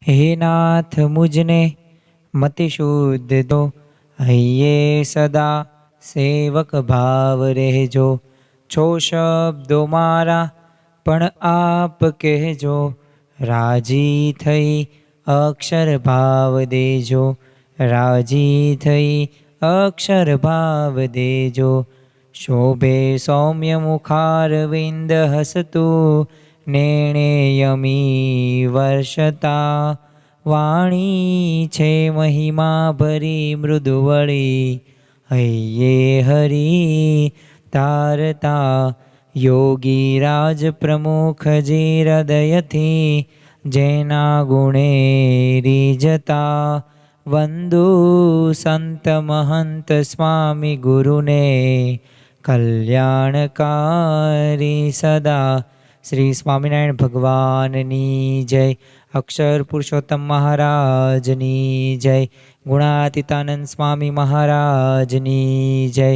हे नाथ मुझने मति शुद्ध दो, हइये सदा सेवक भाव રહેજો। છો શબ્દો મારા પણ આપ કહેજો, રાજી થઈ અક્ષર ભાવ દેજો, રાજી થઈ અક્ષર ભાવ દેજો। શોભે સૌમ્ય મુખારવિંદ હસતું, નેણે યમી વર્ષતા, વાણી છે મહિમા ભરી મૃદુવળી, હૈયે હરી તારતા। યોગી રાજ પ્રમુખજી હૃદયથી, જેના ગુણે રીઝતા, વંદુ સંત મહંત સ્વામી ગુરુને, કલ્યાણકારી સદા। શ્રી સ્વામિનારાયણ ભગવાનની જય। અક્ષર પુરુષોત્તમ મહારાજની જય। ગુણાતીતાનંદ સ્વામી મહારાજની જય।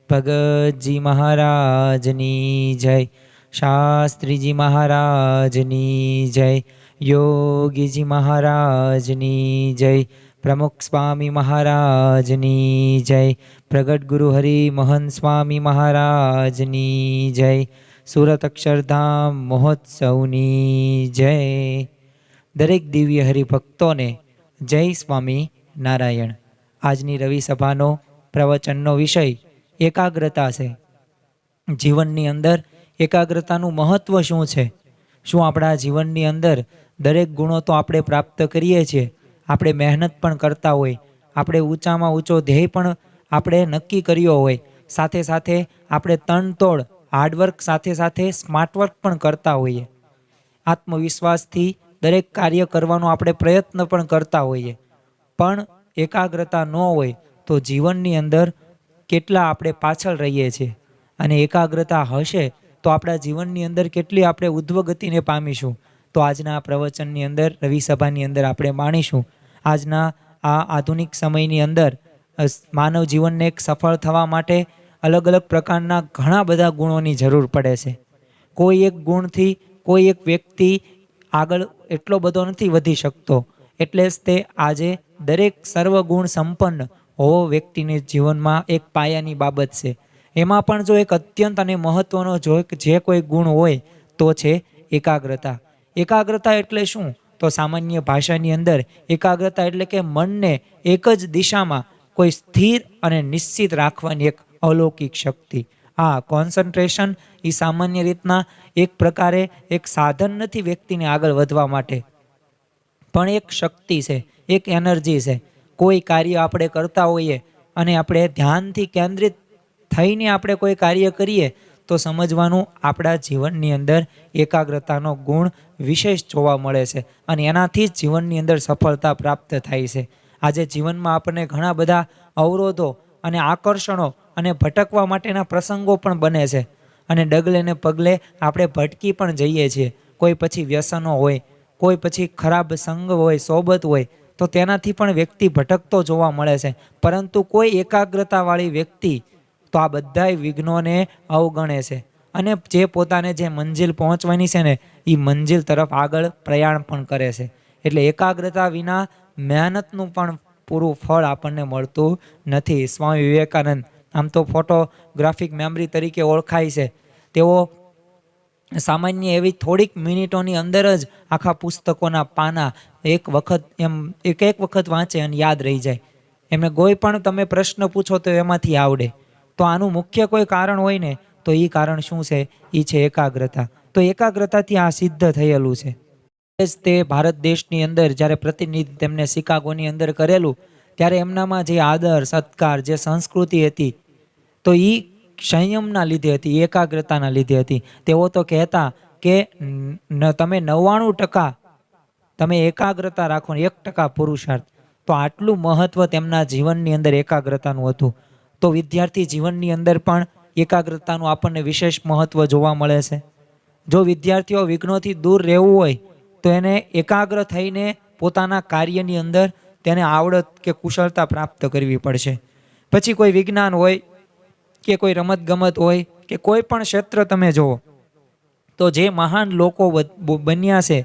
ભગતજી મહારાજની જય। શાસ્ત્રીજી મહારાજની જય। યોગીજી મહારાજની જય। પ્રમુખ સ્વામી મહારાજની જય। પ્રગટ ગુરુ હરિ મોહન સ્વામી મહારાજની જય। સુરત અક્ષરધામ મહોત્સવની જય। દરેક દિવ્ય હરિભક્તોને જય સ્વામી નારાયણ। આજની રવિ સભાનો પ્રવચનનો વિષય એકાગ્રતા છે। જીવનની અંદર એકાગ્રતાનું મહત્વ શું છે? શું આપણા જીવનની અંદર દરેક ગુણો તો આપણે પ્રાપ્ત કરીએ છીએ, આપણે મહેનત પણ કરતા હોય, આપણે ઊંચામાં ઊંચો ધ્યેય પણ આપણે નક્કી કર્યો હોય, સાથે સાથે આપણે તનતોડ હાર્ડવર્ક સાથે સાથે સ્માર્ટવર્ક પણ કરતા હોઈએ, આત્મવિશ્વાસથી દરેક કાર્ય કરવાનો આપણે પ્રયત્ન પણ કરતા હોઈએ, પણ એકાગ્રતા ન હોય તો જીવનની અંદર કેટલા આપણે પાછળ રહીએ છીએ। અને એકાગ્રતા હશે તો આપણા જીવનની અંદર કેટલી આપણે ઉધ્વગતિને પામીશું। તો આજના પ્રવચનની અંદર રવિ સભાની અંદર આપણે માણીશું। આજના આ આધુનિક સમયની અંદર માનવ જીવનને એક સફળ થવા માટે અલગ અલગ પ્રકારના ઘણા બધા ગુણોની જરૂર પડે છે। કોઈ એક ગુણથી કોઈ એક વ્યક્તિ આગળ એટલો બધો નથી વધી શકતો, એટલે જ તે આજે દરેક સર્વગુણ સંપન્ન હોવો વ્યક્તિને જીવનમાં એક પાયાની બાબત છે। એમાં પણ જો એક અત્યંત અને મહત્વનો જો જે કોઈ ગુણ હોય તો છે એકાગ્રતા। એકાગ્રતા એટલે શું? તો સામાન્ય ભાષાની અંદર એકાગ્રતા એટલે કે મનને એક જ દિશામાં કોઈ સ્થિર અને નિશ્ચિત રાખવાની એક અલૌકિક શક્તિ। આ કોન્સન્ટ્રેશન એ સામાન્ય રીતના એક પ્રકારે એક સાધન નથી વ્યક્તિને આગળ વધવા માટે, પણ એક શક્તિ છે, એક એનર્જી છે। કોઈ કાર્ય આપણે કરતા હોઈએ અને આપણે ધ્યાનથી કેન્દ્રિત થઈને આપણે કોઈ કાર્ય કરીએ તો સમજવાનું આપણા જીવનની અંદર એકાગ્રતાનો ગુણ વિશેષ જોવા મળે છે અને એનાથી જ જીવનની અંદર સફળતા પ્રાપ્ત થાય છે। આજે જીવનમાં આપણને ઘણા બધા અવરોધો અને આકર્ષણો અને ભટકવા માટેના પ્રસંગો પણ બને છે અને ડગલે ને પગલે આપણે ભટકી પણ જઈએ છીએ। કોઈ પછી વ્યસનો હોય, કોઈ પછી ખરાબ સંગ હોય, સોબત હોય, તો તેનાથી પણ વ્યક્તિ ભટકતો જોવા મળે છે। પરંતુ કોઈ એકાગ્રતાવાળી વ્યક્તિ તો આ બધાય વિઘ્નોને અવગણે છે અને જે પોતાને જે મંજિલ પહોંચવાની છે ને એ મંજિલ તરફ આગળ પ્રયાણ પણ કરે છે। એટલે એકાગ્રતા વિના મહેનતનું પણ પૂરું ફળ આપણને મળતું નથી। સ્વામી વિવેકાનંદ આમ તો ફોટોગ્રાફિક મેમરી તરીકે ઓળખાય છે। તેઓ સામાન્ય એવી થોડીક મિનિટોની અંદર જ આખા પુસ્તકોના પાના એક વખત વાંચે અને યાદ રહી જાય। એમને કોઈ પણ તમે પ્રશ્ન પૂછો તો એમાંથી આવડે। તો આનું મુખ્ય કોઈ કારણ હોય ને તો એ કારણ શું છે? એ છે એકાગ્રતા। તો એકાગ્રતાથી આ સિદ્ધ થયેલું છે। તે ભારત દેશની અંદર જ્યારે પ્રતિનિધિ તેમને શિકાગોની અંદર કરેલું ત્યારે એમનામાં જે આદર સત્કાર, જે સંસ્કૃતિ હતી તો એ સંયમના લીધે હતી, એકાગ્રતાના લીધે હતી। તેઓ તો કહેતા કે તમે 99% તમે એકાગ્રતા રાખો ને 1% પુરુષાર્થ। તો આટલું મહત્વ તેમના જીવનની અંદર એકાગ્રતાનું હતું। તો વિદ્યાર્થી જીવનની અંદર પણ એકાગ્રતાનું આપણને વિશેષ મહત્વ જોવા મળે છે। જો વિદ્યાર્થીઓ વિઘ્નોથી દૂર રહેવું હોય તો એને એકાગ્ર થઈને પોતાના કાર્યની અંદર તેને આવડત કે કુશળતા પ્રાપ્ત કરવી પડશે। પછી કોઈ વિજ્ઞાન હોય કે કોઈ રમતગમત હોય કે કોઈ પણ ક્ષેત્ર તમે જુઓ તો જે મહાન લોકો બન્યા છે,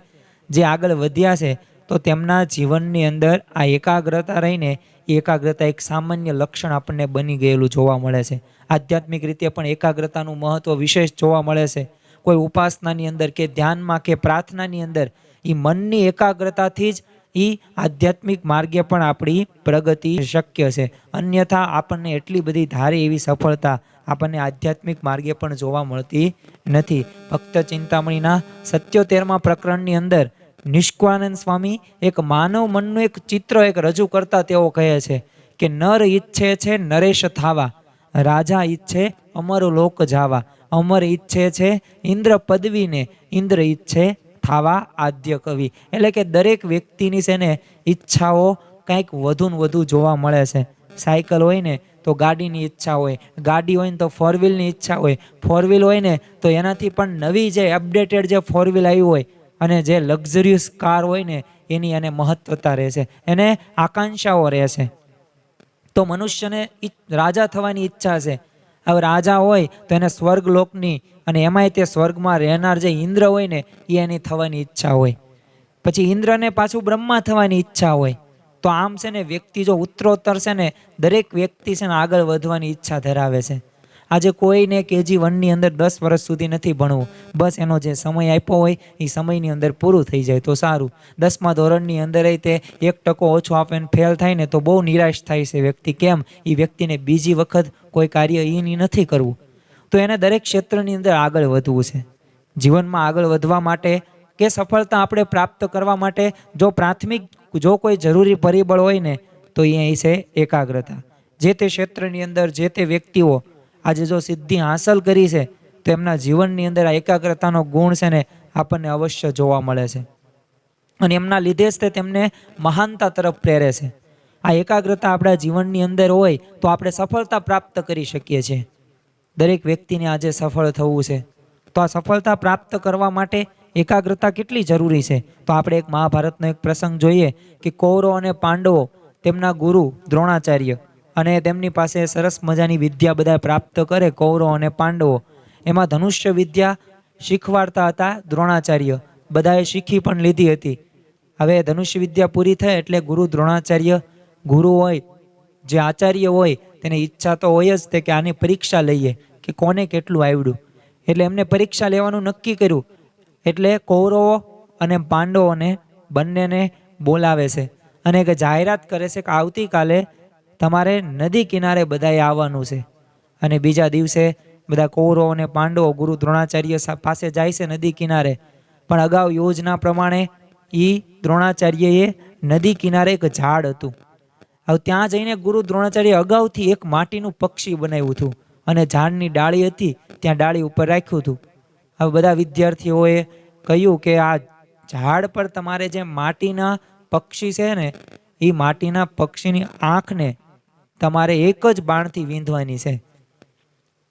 જે આગળ વધ્યા છે, તો તેમના જીવનની અંદર આ એકાગ્રતા રહીને એ એકાગ્રતા એક સામાન્ય લક્ષણ આપણને બની ગયેલું જોવા મળે છે. આધ્યાત્મિક રીતે પણ એકાગ્રતાનું મહત્વ વિશેષ જોવા મળે છે. કોઈ ઉપાસનાની અંદર કે ધ્યાનમાં કે પ્રાર્થનાની અંદર એ મનની એકાગ્રતાથી જ એ આધ્યાત્મિક માર્ગે પણ આપણી પ્રગતિ શક્ય છે. અન્યથા આપણને એટલી બધી ધારી એવી સફળતા આપણને આધ્યાત્મિક માર્ગે પણ જોવા મળતી નથી. ભક્ત ચિંતામણીના 77મા પ્રકરણની અંદર નિષ્કુળાનંદ સ્વામી એક માનવ મનનું એક ચિત્ર એક રજૂ કરતા તેઓ કહે છે કે નર ઈચ્છે છે નરેશ થાવા, રાજા ઈચ્છે અમર લોક જાવા, અમર ઈચ્છે છે ઇન્દ્ર પદવીને, ઇન્દ્ર ઈચ્છે થાવા આદ્ય કવિ. એટલે કે દરેક વ્યક્તિની છે ને ઈચ્છાઓ કંઈક વધુ ને વધુ જોવા મળે છે. સાયકલ હોય ને તો ગાડીની ઈચ્છા હોય, ગાડી હોય ને તો ફોર વ્હીલની ઈચ્છા હોય, ફોર વ્હીલ હોય ને તો એનાથી પણ નવી જે અપડેટેડ જે ફોર વ્હીલ આવી હોય અને જે લક્ઝરિયસ કાર હોય ને એની એને મહત્વતા રહેશે, એને આકાંક્ષાઓ રહેશે. તો મનુષ્યને રાજા થવાની ઈચ્છા છે. હવે રાજા હોય તો એને સ્વર્ગલોકની અને એમાંય તે સ્વર્ગમાં રહેનાર જે ઇન્દ્ર હોય ને એ એની થવાની ઈચ્છા હોય. પછી ઇન્દ્રને પાછું બ્રહ્મા થવાની ઈચ્છા હોય. તો આમ છે ને વ્યક્તિ જો ઉત્તરોત્તર છે ને દરેક વ્યક્તિ છે ને આગળ વધવાની ઈચ્છા ધરાવે છે. આજે કોઈને KG1ની અંદર 10 વર્ષ સુધી નથી ભણવું, બસ એનો જે સમય આપ્યો હોય એ સમયની અંદર પૂરું થઈ જાય તો સારું. 10મા ધોરણની અંદર તે 1% ઓછો આપે ને ફેલ થાય ને તો બહુ નિરાશ થાય છે વ્યક્તિ. કેમ? એ વ્યક્તિને બીજી વખત કોઈ કાર્ય એની નથી કરવું. તો એને દરેક ક્ષેત્રની અંદર આગળ વધવું છે. જીવનમાં આગળ વધવા માટે કે સફળતા આપણે પ્રાપ્ત કરવા માટે જો પ્રાથમિક જો કોઈ જરૂરી પરિબળ હોય ને તો એ છે એકાગ્રતા. જે તે ક્ષેત્રની અંદર જે તે વ્યક્તિઓ આજે જો સિદ્ધિ હાંસલ કરી છે તો એમના જીવનની અંદર આ એકાગ્રતાનો ગુણ છે ને આપણને અવશ્ય જોવા મળે છે અને એમના લીધે જ તે તેમને મહાનતા તરફ પ્રેરે છે. આ એકાગ્રતા આપણા જીવનની અંદર હોય તો આપણે સફળતા પ્રાપ્ત કરી શકીએ છીએ. દરેક વ્યક્તિને આજે સફળ થવું છે તો આ સફળતા પ્રાપ્ત કરવા માટે એકાગ્રતા કેટલી જરૂરી છે. તો આપણે એક મહાભારતનો એક પ્રસંગ જોઈએ કે કૌરવ અને પાંડવો તેમના ગુરુ દ્રોણાચાર્ય અને તેમની પાસે સરસ મજાની વિદ્યા બધા પ્રાપ્ત કરે કૌરવ અને પાંડવો. એમાં ધનુષ્ય વિદ્યા શીખવાડતા હતા દ્રોણાચાર્ય. બધાએ શીખી પણ લીધી હતી. હવે ધનુષ્ય વિદ્યા પૂરી થઈ એટલે ગુરુ દ્રોણાચાર્ય, ગુરુ હોય જે આચાર્ય હોય તેને ઈચ્છા તો હોય જ તે કે આની પરીક્ષા લઈએ કે કોને કેટલું આવડ્યું. એટલે એમને પરીક્ષા લેવાનું નક્કી કર્યું. એટલે કૌરવો અને પાંડવોને બંનેને બોલાવે છે અને એક જાહેરાત કરે છે કે આવતીકાલે તમારે નદી કિનારે બધાએ આવવાનું છે. અને બીજા દિવસે બધા કૌરવો અને પાંડવો ગુરુ દ્રોણાચાર્ય પાસે જાય છે નદી કિનારે. પણ અગાઉ યોજના પ્રમાણે દ્રોણાચાર્યએ નદી કિનારે એક ઝાડ હતું. હવે ત્યાં જઈને ગુરુ દ્રોણાચાર્ય અગાઉથી એક માટીનું પક્ષી બનાવ્યું હતું અને ઝાડની ડાળી હતી ત્યાં ડાળી ઉપર રાખ્યું હતું. હવે બધા વિદ્યાર્થીઓએ કહ્યું કે આ ઝાડ પર તમારે જે માટીના પક્ષી છે ને એ માટીના પક્ષીની આંખને તમારે એક જ બાણથી વીંધવાની છે.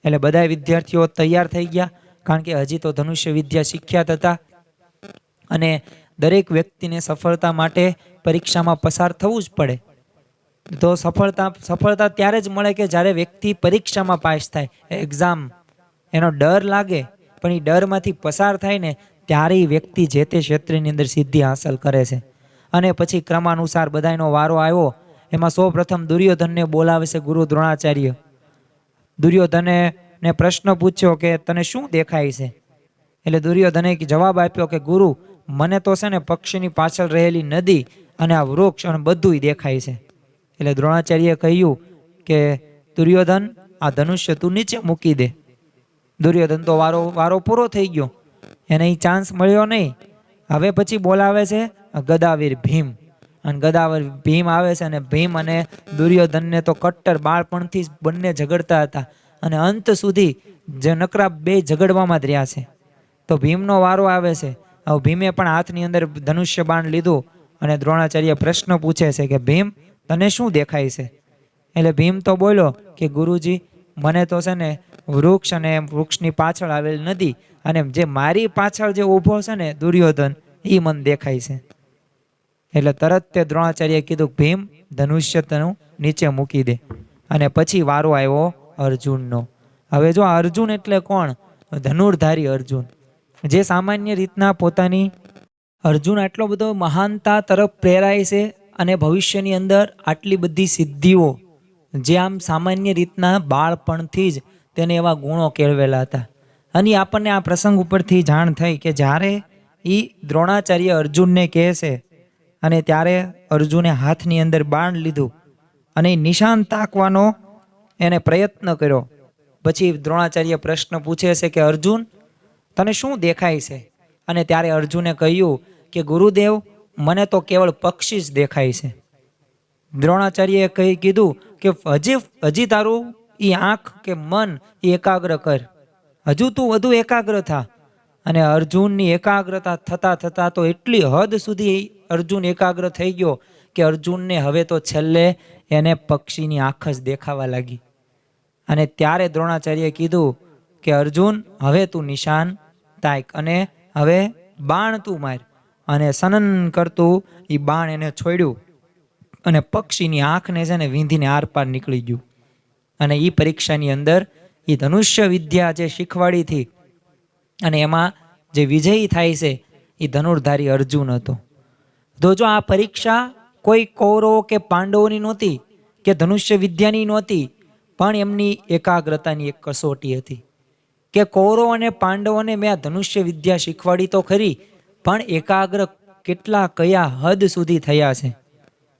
એટલે બધા વિદ્યાર્થીઓ તૈયાર થઈ ગયા કારણ કે હજી તો ધનુષ્ય વિદ્યા શીખ્યા હતા અને દરેક વ્યક્તિને સફળતા માટે પરીક્ષામાં પસાર થવું જ પડે. તો સફળતા ત્યારે જ મળે કે જ્યારે વ્યક્તિ પરીક્ષામાં પાસ થાય. એક્ઝામ એનો ડર લાગે પણ એ ડરમાંથી પસાર થાય ને ત્યારે એ વ્યક્તિ જે તે ક્ષેત્રની અંદર સિદ્ધિ હાંસલ કરે છે. અને પછી ક્રમાનુસાર બધાનો વારો આવ્યો. એમાં સૌ પ્રથમ દુર્યોધનને બોલાવે છે ગુરુ દ્રોણાચાર્ય. દુર્યોધને પ્રશ્ન પૂછ્યો કે તને શું દેખાય છે? એટલે દુર્યોધને જવાબ આપ્યો કે ગુરુ મને તો છે ને પક્ષીની પાછળ રહેલી નદી અને આ વૃક્ષ અને બધું દેખાય છે. એટલે દ્રોણાચાર્યએ કહ્યું કે દુર્યોધન આ ધનુષ્ય તું નીચે મૂકી દે. દુર્યોધન તો વારો પૂરો થઈ ગયો, એને એ ચાન્સ મળ્યો નહીં. હવે પછી બોલાવે છે ગદાવીર ભીમ અને ગદાવીર ભીમ આવે છે અને ભીમ અને દુર્યોધનને તો કટ્ટર બાળપણથી જ બંને ઝઘડતા હતા અને અંત સુધી જે નકરા બે ઝઘડવામાં જ રહ્યા છે. તો ભીમનો વારો આવે છે. હવે ભીમે પણ હાથની અંદર ધનુષ્ય બાણ લીધું અને દ્રોણાચાર્ય પ્રશ્ન પૂછે છે કે ભીમ તને શું દેખાય છે? એટલે ભીમ તો બોલ્યો કે ગુરુજી મને તો છે ને વૃક્ષ અને વૃક્ષની પાછળ આવેલ નદી અને જે મારી પાછળ જે ઊભો છે ને દુર્યોધન એ મને દેખાય છે. એટલે તરત તે દ્રોણાચાર્યએ કીધું ભીમ ધનુષ્ય તનું નીચે મૂકી દે. અને પછી વારો આવ્યો અર્જુનનો. હવે જો અર્જુન એટલે કોણ? ધનુર્ધારી અર્જુન, જે સામાન્ય રીતના પોતાની અર્જુન આટલો બધો મહાનતા તરફ પ્રેરાય છે અને ભવિષ્યની અંદર આટલી બધી સિદ્ધિઓ, જે આમ સામાન્ય રીતના બાળપણથી જ તેને એવા ગુણો કેળવેલા હતા. અને આપણને આ પ્રસંગ ઉપરથી જાણ થઈ કે જ્યારે એ દ્રોણાચાર્ય અર્જુનને કહે છે અને ત્યારે અર્જુને હાથની અંદર બાણ લીધું અને નિશાન તાકવાનો એને પ્રયત્ન કર્યો. પછી દ્રોણાચાર્ય પ્રશ્ન પૂછે છે કે અર્જુન, તને શું દેખાય છે? અને ત્યારે અર્જુને કહ્યું કે ગુરુદેવ, મને તો કેવળ પક્ષી જ દેખાય છે. દ્રોણાચાર્યએ કીધું કે હજી તારું એ આંખ કે મન એ એકાગ્ર કર, હજુ તું વધુ એકાગ્ર થા. અને અર્જુનની એકાગ્રતા થતાં થતાં તો એટલી હદ સુધી અર્જુન એકાગ્ર થઈ ગયો કે અર્જુનને હવે તો છેલ્લે એને પક્ષીની આંખ જ દેખાવા લાગી. અને ત્યારે દ્રોણાચાર્યએ કીધું કે અર્જુન, હવે તું નિશાન તાક અને હવે બાણ તું માર. અને સનન કરતું એ બાણ એને છોડ્યું અને પક્ષીની આંખને છે ને વીંધીને આરપાર નીકળી ગયું. અને એ પરીક્ષાની અંદર એ ધનુષ્ય વિદ્યા જે શીખવાડી હતી અને એમાં જે વિજયી થાય છે એ ધનુર્ધારી અર્જુન હતો. તો જો આ પરીક્ષા કોઈ કૌરવો કે પાંડવોની નહોતી કે ધનુષ્ય વિદ્યાની નહોતી, પણ એમની એકાગ્રતાની એક કસોટી હતી કે કૌરવ અને પાંડવોને મેં આ ધનુષ્ય વિદ્યા શીખવાડી તો ખરી, પણ એકાગ્ર કેટલા કયા હદ સુધી થયા છે.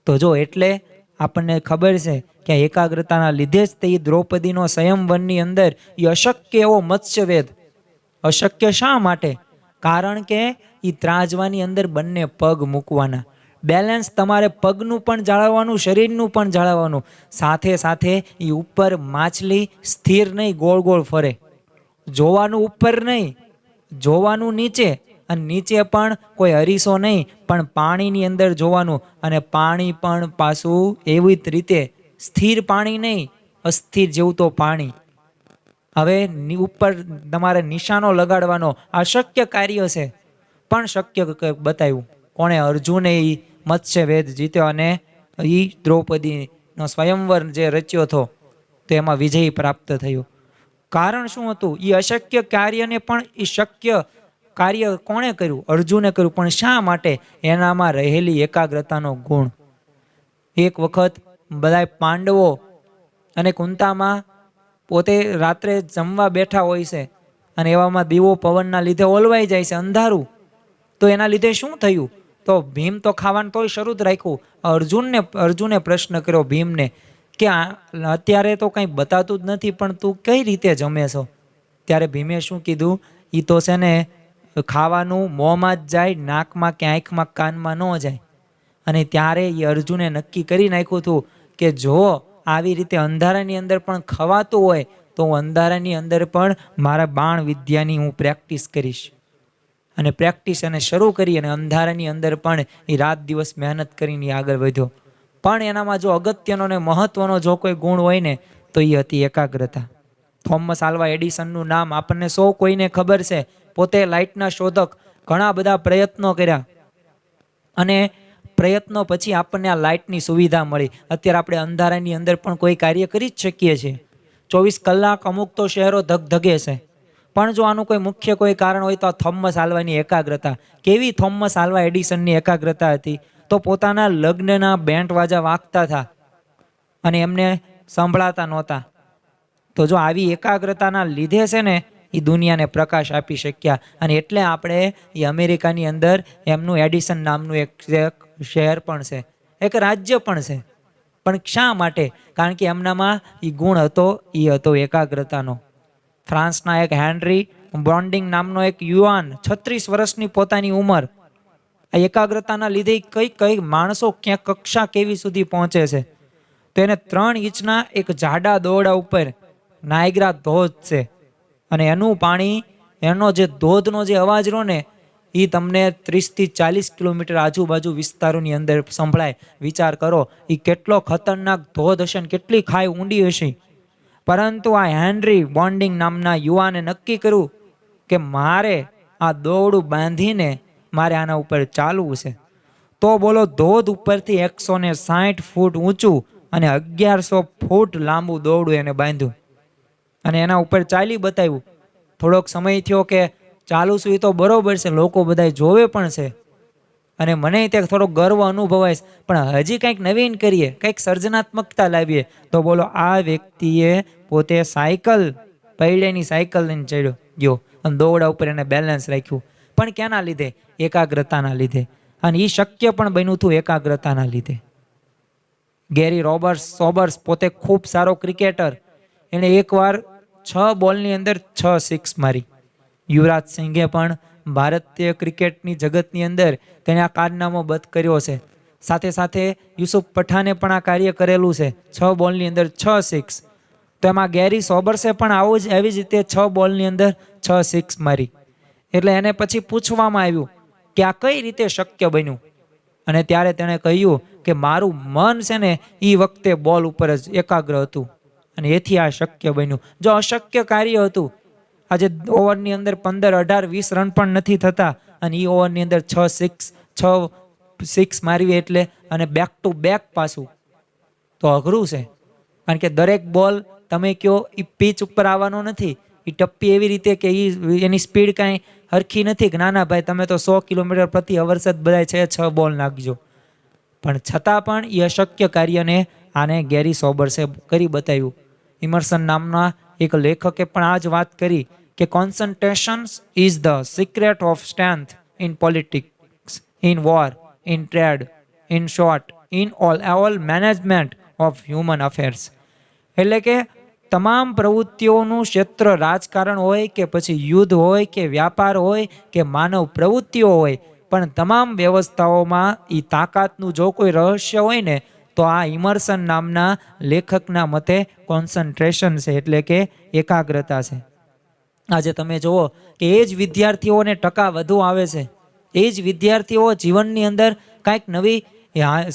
તો જો એટલે આપણને ખબર છે કે એકાગ્રતાના લીધે જ તે દ્રૌપદીનો સ્વયંવરની અંદર એ અશક્ય એવો મત્સ્યવેદ. અશક્ય શા માટે? કારણ કે એ ત્રાજવાની અંદર બંને પગ મૂકવાના. બેલેન્સ તમારે પગનું પણ જાળવવાનું, શરીરનું પણ જાળવવાનું. સાથે સાથે એ ઉપર માછલી સ્થિર નહીં, ગોળ ગોળ ફરે. જોવાનું ઉપર નહીં, જોવાનું નીચે. અને નીચે પણ કોઈ અરીસો નહીં, પણ પાણીની અંદર જોવાનું. અને પાણી પણ પાછું એવી જ રીતે સ્થિર પાણી નહીં, અસ્થિર જેવું તો પાણી. હવે ઉપર તમારે નિશાનો લગાડવાનો. અશક્ય કાર્ય છે, પણ શક્ય બતાવ્યું કોણે? અર્જુને એ મત્સ્યવેદ જીત્યો અને એ દ્રૌપદીનો સ્વયંવર જે રચ્યો હતો તો એમાં વિજય પ્રાપ્ત થયો. કારણ શું હતું? એ અશક્ય કાર્યને પણ એ શક્ય કાર્ય કોણે કર્યું? અર્જુને કર્યું. પણ શા માટે? એનામાં રહેલી એકાગ્રતાનો ગુણ. એક વખત બધા પાંડવો અને કુંતામાં પોતે રાત્રે જમવા બેઠા હોય છે અને એવામાં દીવો પવનના લીધે ઓલવાઈ જાય છે, અંધારું. તો એના લીધે શું થયું? તો ભીમ તો ખાવાનું તોય શરૂ જ રાખ્યું. અર્જુને પ્રશ્ન કર્યો ભીમને કે અત્યારે તો કંઈ બતાતું જ નથી, પણ તું કઈ રીતે જમે છો? ત્યારે ભીમે શું કીધું? એ તો છે ને ખાવાનું મોંમાં જ જાય, નાકમાં કે આંખમાં કાનમાં ન જાય. અને ત્યારે એ અર્જુને નક્કી કરી નાખ્યું હતું કે જો આવી રીતે અંધારાની અંદર પણ ખવાતું હોય તો હું અંધારાની અંદર પણ મારા બાણ વિદ્યાની હું પ્રેક્ટિસ કરીશ. અને પ્રેક્ટિસ એને શરૂ કરી અને અંધારાની અંદર પણ એ રાત દિવસ મહેનત કરીને આગળ વધ્યો. પણ એનામાં જો અગત્યનો ને મહત્વનો જો કોઈ ગુણ હોય ને તો એ હતી એકાગ્રતા. થોમસ આલ્વા એડિસનનું નામ આપણને સૌ કોઈને ખબર છે. પોતે લાઇટના શોધક. ઘણા બધા પ્રયત્નો કર્યા અને પ્રયત્નો પછી આપણને આ લાઇટની સુવિધા મળી. અત્યારે આપણે અંધારાની અંદર પણ કોઈ કાર્ય કરી જ શકીએ છીએ. 24 કલાક અમુક તો શહેરો ધગધગે છે. પણ જો આનું કોઈ મુખ્ય કોઈ કારણ હોય તો થોમસ આલ્વાની એકાગ્રતા. કેવી થોમસ આલ્વા એડિસનની એકાગ્રતા હતી? તો પોતાના લગ્નના બેન્ડ વાજા વાગતા હતા અને એમને સંભળાતા નહોતા. તો જો આવી એકાગ્રતાના લીધે છે ને એ દુનિયાને પ્રકાશ આપી શક્યા. અને એટલે આપણે એ અમેરિકાની અંદર એમનું એડિસન નામનું એક શહેર પણ છે, એક રાજ્ય પણ છે. પણ શા માટે? કારણ કે એમનામાં એ ગુણ હતો, એ હતો એકાગ્રતાનો. ફ્રાન્સના એક હેનરી બોન્ડિંગ નામનો એક યુવાન, 36 વર્ષની પોતાની ઉંમર, આ એકાગ્રતાના લીધે કઈ માણસો ક્યાં કક્ષા કેવી સુધી પહોંચે છે. તો એને 3 ઇંચના એક જાડા દોરડા ઉપર નાયગ્રા ધોધ છે અને એનું પાણી, એનો જે ધોધનો જે અવાજ રહ્યો ને એ તમને 30 થી 40 કિલોમીટર આજુબાજુ વિસ્તારોની અંદર સંભળાય. વિચાર કરો એ કેટલો ખતરનાક ધોધ હશે ને કેટલી ખાઈ ઊંડી હશે. પરંતુ આ હેનરી બોન્ડિંગ નામના યુવાને નક્કી કર્યું કે મારે આ દોરડું બાંધીને મારે આના ઉપર ચાલવું છે. તો બોલો, ધોધ ઉપરથી 160 ફૂટ ઊંચું અને 1100 ફૂટ લાંબુ દોરડું એને બાંધ્યું અને એના ઉપર ચાલી બતાવ્યું. થોડોક સમય થયો કે ચાલુ છું એ તો બરોબર છે, લોકો બધા જોવે પણ છે, અને મને ત્યાં થોડો ગર્વ અનુભવાય, પણ હજી કંઈક નવીન કરીએ, કંઈક સર્જનાત્મકતા લાવીએ, તો બોલો આ વ્યક્તિએ પોતે સાયકલ, પૈડેની સાયકલ લઈને ચડ્યો ગયો અને દોરડા ઉપર એને બેલેન્સ રાખ્યું. પણ ક્યાંના લીધે? એકાગ્રતાના લીધે. અને એ શક્ય પણ બન્યું હતું એકાગ્રતાના લીધે. ગેરી સોબર્સ પોતે ખૂબ સારો ક્રિકેટર. એણે એકવાર 6 બોલની અંદર 6 સિક્સ મારી. યુવરાજ સિંઘે પણ ભારતીય ક્રિકેટની જગતની અંદર તેને આ કારનામો બધ કર્યો છે. સાથે સાથે યુસુફ પઠાને પણ આ કાર્ય કરેલું છે, 6 બોલની અંદર 6 સિક્સ. તો એમાં ગેરી સોબર્સે પણ આવી જ રીતે 6 બોલની અંદર 6 સિક્સ મારી. એટલે એને પછી પૂછવામાં આવ્યું કે આ કઈ રીતે શક્ય બન્યું? અને ત્યારે તેણે કહ્યું કે મારું મન છે ને એ વખતે બોલ ઉપર જ એકાગ્ર હતું અને એથી આ શક્ય બન્યું. જો અશક્ય કાર્ય હતું, આજે ઓવરની અંદર 15, 18, 20 રન પણ નથી થતા અને એ ઓવરની અંદર 6 સિક્સ મારવી એટલે, અને બેક ટુ બેક પાછું, તો અઘરું છે. કારણ કે દરેક બોલ તમે કહો એ પીચ ઉપર આવવાનો નથી. એ ટપ્પી એવી રીતે કે એની સ્પીડ કાંઈ હરખી નથી કે ના ભાઈ તમે તો 100 કિલોમીટર પ્રતિ અવર્સ જ બધાય છે, 6 બોલ નાખજો. પણ છતાં પણ એ અશક્ય કાર્યને આને ગેરી સોબર્સે કરી બતાવ્યું. ઇમર્સન નામના એક લેખકે પણ આ જ વાત કરી કે concentration is the secret of strength in politics, in war, in trade, in short, in all management of human affairs. એટલે કે તમામ પ્રવૃત્તિઓનું ક્ષેત્ર, રાજકારણ હોય કે પછી યુદ્ધ હોય કે વ્યાપાર હોય કે માનવ પ્રવૃત્તિઓ હોય, પણ તમામ વ્યવસ્થાઓમાં એ તાકાતનું જો કોઈ રહસ્ય હોય ને તો આ ઇમર્સન નામના લેખકના મતે કોન્સન્ટ્રેશન છે, એટલે કે એકાગ્રતા છે. આજે તમે જુઓ કે એ જ વિદ્યાર્થીઓને ટકા વધુ આવે છે, એ જ વિદ્યાર્થીઓ જીવનની અંદર કાંઈક નવી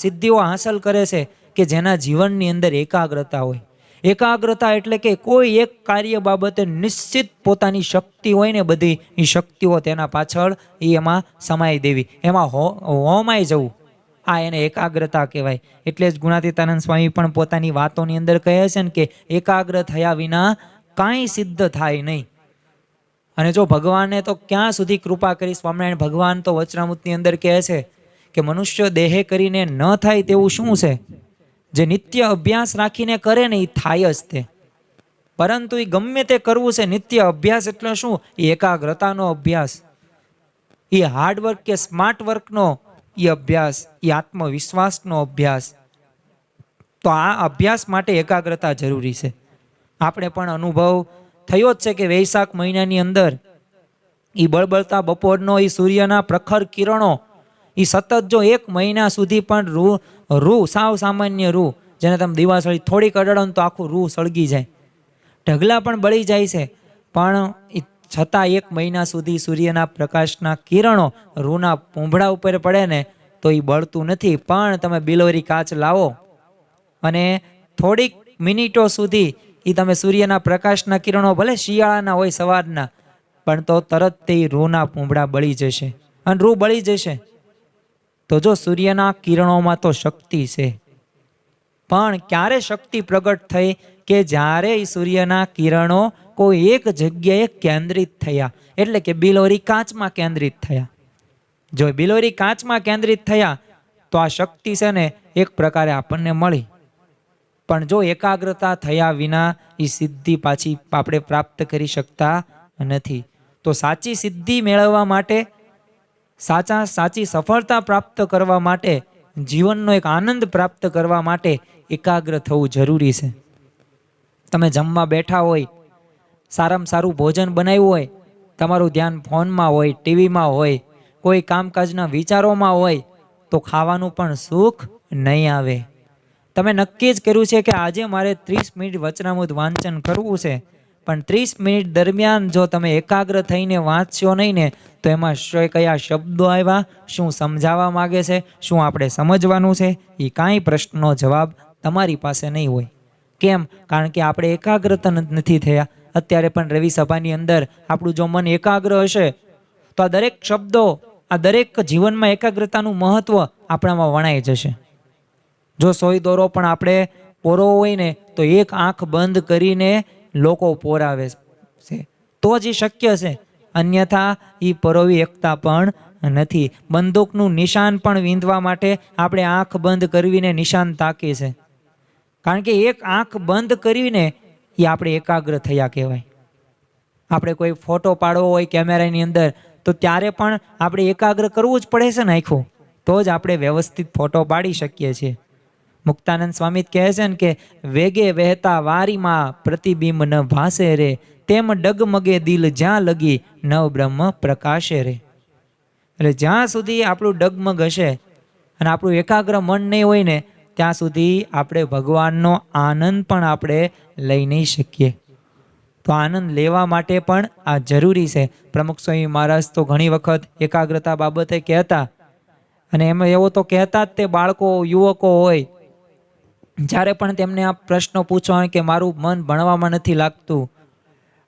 સિદ્ધિઓ હાંસલ કરે છે કે જેના જીવનની અંદર એકાગ્રતા હોય. એકાગ્રતા એટલે કે કોઈ એક કાર્ય બાબતે નિશ્ચિત પોતાની શક્તિ હોય ને, બધી એ શક્તિઓ તેના પાછળ એમાં સમાઈ દેવી, એમાં હોમાઈ જવું, આ એને એકાગ્રતા કહેવાય. એટલે જ ગુણાતીતાનંદ સ્વામી પણ પોતાની વાતોની અંદર કહે છે ને કે એકાગ્ર થયા વિના કાંઈ સિદ્ધ થાય નહીં. અને જો ભગવાને તો ક્યાં સુધી કૃપા કરી, સ્વામિનારાયણ ભગવાન તો વચનામૃતની અંદર કહે છે કે મનુષ્ય દેહે કરીને ન થાય તેવું શું છે? જે નિત્ય અભ્યાસ રાખીને કરે ને એ થાય જ તે. પરંતુ એ ગમે તે કરવું છે, નિત્ય અભ્યાસ એટલે શું? એ એકાગ્રતાનો અભ્યાસ, એ હાર્ડવર્ક કે સ્માર્ટ વર્કનો એ અભ્યાસ, એ આત્મવિશ્વાસનો અભ્યાસ. તો આ અભ્યાસ માટે એકાગ્રતા જરૂરી છે. આપણે પણ અનુભવ થયો જ છે કે વૈશાખ મહિનાની અંદર એ બળબળતા બપોરનો એ સૂર્યના પ્રખર કિરણો, એ સતત જો 1 મહિના સુધી પણ રૂ સાવ સામાન્ય રૂ, જેને તમે દિવાસળી થોડીક અડાડો તો આખું રૂ સળગી જાય, ઢગલા પણ બળી જાય છે, પણ છતાં 1 મહિના સુધી સૂર્યના પ્રકાશના કિરણો રૂના પૂંભળા ઉપર પડે ને તો એ બળતું નથી. પણ તમે બિલોરી કાચ લાવો અને થોડીક મિનિટો સુધી એ તમે સૂર્યના પ્રકાશના કિરણો, ભલે શિયાળાના હોય સવારના, પણ તો તરત તે રૂના પૂંભળા બળી જશે અને રૂ બળી જશે. તો જો સૂર્યના કિરણોમાં તો શક્તિ છે, પણ ક્યારે શક્તિ પ્રગટ થઈ કે જ્યારે એ સૂર્યના કિરણો કોઈ એક જગ્યાએ કેન્દ્રિત થયા, એટલે કે બિલોરી કાચમાં કેન્દ્રિત થયા. જો બિલોરી કાચમાં કેન્દ્રિત થયા તો આ શક્તિ છે ને એક પ્રકારે આપણને મળી. પણ જો એકાગ્રતા થયા વિના એ સિદ્ધિ પાછી આપણે પ્રાપ્ત કરી શકતા નથી. તો સાચી સિદ્ધિ મેળવવા માટે, સાચી સફળતા પ્રાપ્ત કરવા માટે, જીવનનો એક આનંદ પ્રાપ્ત કરવા માટે એકાગ્ર થવું જરૂરી છે. તમે જમવા બેઠા હોય, સારામાં સારું ભોજન બનાવ્યું હોય, તમારું ધ્યાન ફોનમાં હોય, ટીવીમાં હોય, કોઈ કામકાજના વિચારોમાં હોય, તો ખાવાનું પણ સુખ નહીં આવે. તમે નક્કી જ કર્યું છે કે આજે મારે 30 મિનિટ વચનામૃત વાંચન કરવું છે, પણ 30 મિનિટ દરમિયાન જો તમે એકાગ્ર થઈને વાંચશો નહીં ને તો એમાં કયા શબ્દો આવ્યા, શું સમજાવવા માગે છે, શું આપણે સમજવાનું છે, એ કાંઈ પ્રશ્નનો જવાબ તમારી પાસે નહીં હોય. કેમ? કારણ કે આપણે એકાગ્રતા નથી થયા. અત્યારે પણ રવિ સભાની અંદર આપણું જો મન એકાગ્ર હશે તો આ દરેક શબ્દો, આ દરેક જીવનમાં એકાગ્રતાનું મહત્વ આપણામાં વણાઈ જશે. જો સોય દોરો પણ આપણે પોરો હોય ને તો એક આંખ બંધ કરીને લોકો પોરાવે છે તો જ એ શક્ય છે, અન્યથા એ પરોવી એકતા પણ નથી. બંદૂકનું નિશાન પણ વીંધવા માટે આપણે આંખ બંધ કરવીને નિશાન તાકીએ છે. કારણ કે એક આંખ બંધ કરીને એ આપણે એકાગ્ર થયા કહેવાય. આપણે કોઈ ફોટો પાડવો હોય કેમેરાની અંદર તો ત્યારે પણ આપણે એકાગ્ર કરવું જ પડે છે ને આખું, તો જ આપણે વ્યવસ્થિત ફોટો પાડી શકીએ છીએ. મુક્તાનંદ સ્વામી કહે છે ને કે વેગે વહેતા વારીમાં પ્રતિબિંબ ન ભાસે રે, તેમ ડગમગે દિલ જ્યાં લગી નવ બ્રહ્મ પ્રકાશે રે. એટલે જ્યાં સુધી આપણું ડગમગ હશે અને આપણું એકાગ્ર મન નહીં હોય ને ત્યાં સુધી આપણે ભગવાનનો આનંદ પણ આપણે લઈ નહીં શકીએ. તો આનંદ લેવા માટે પણ આ જરૂરી છે. પ્રમુખ સ્વામી મહારાજ તો ઘણી વખત એકાગ્રતા બાબતે કહેતા, અને એમાં એવો તો કહેતા જ તે બાળકો યુવકો હોય જ્યારે પણ તેમને આ પ્રશ્નો પૂછવા કે મારું મન ભણવામાં નથી લાગતું,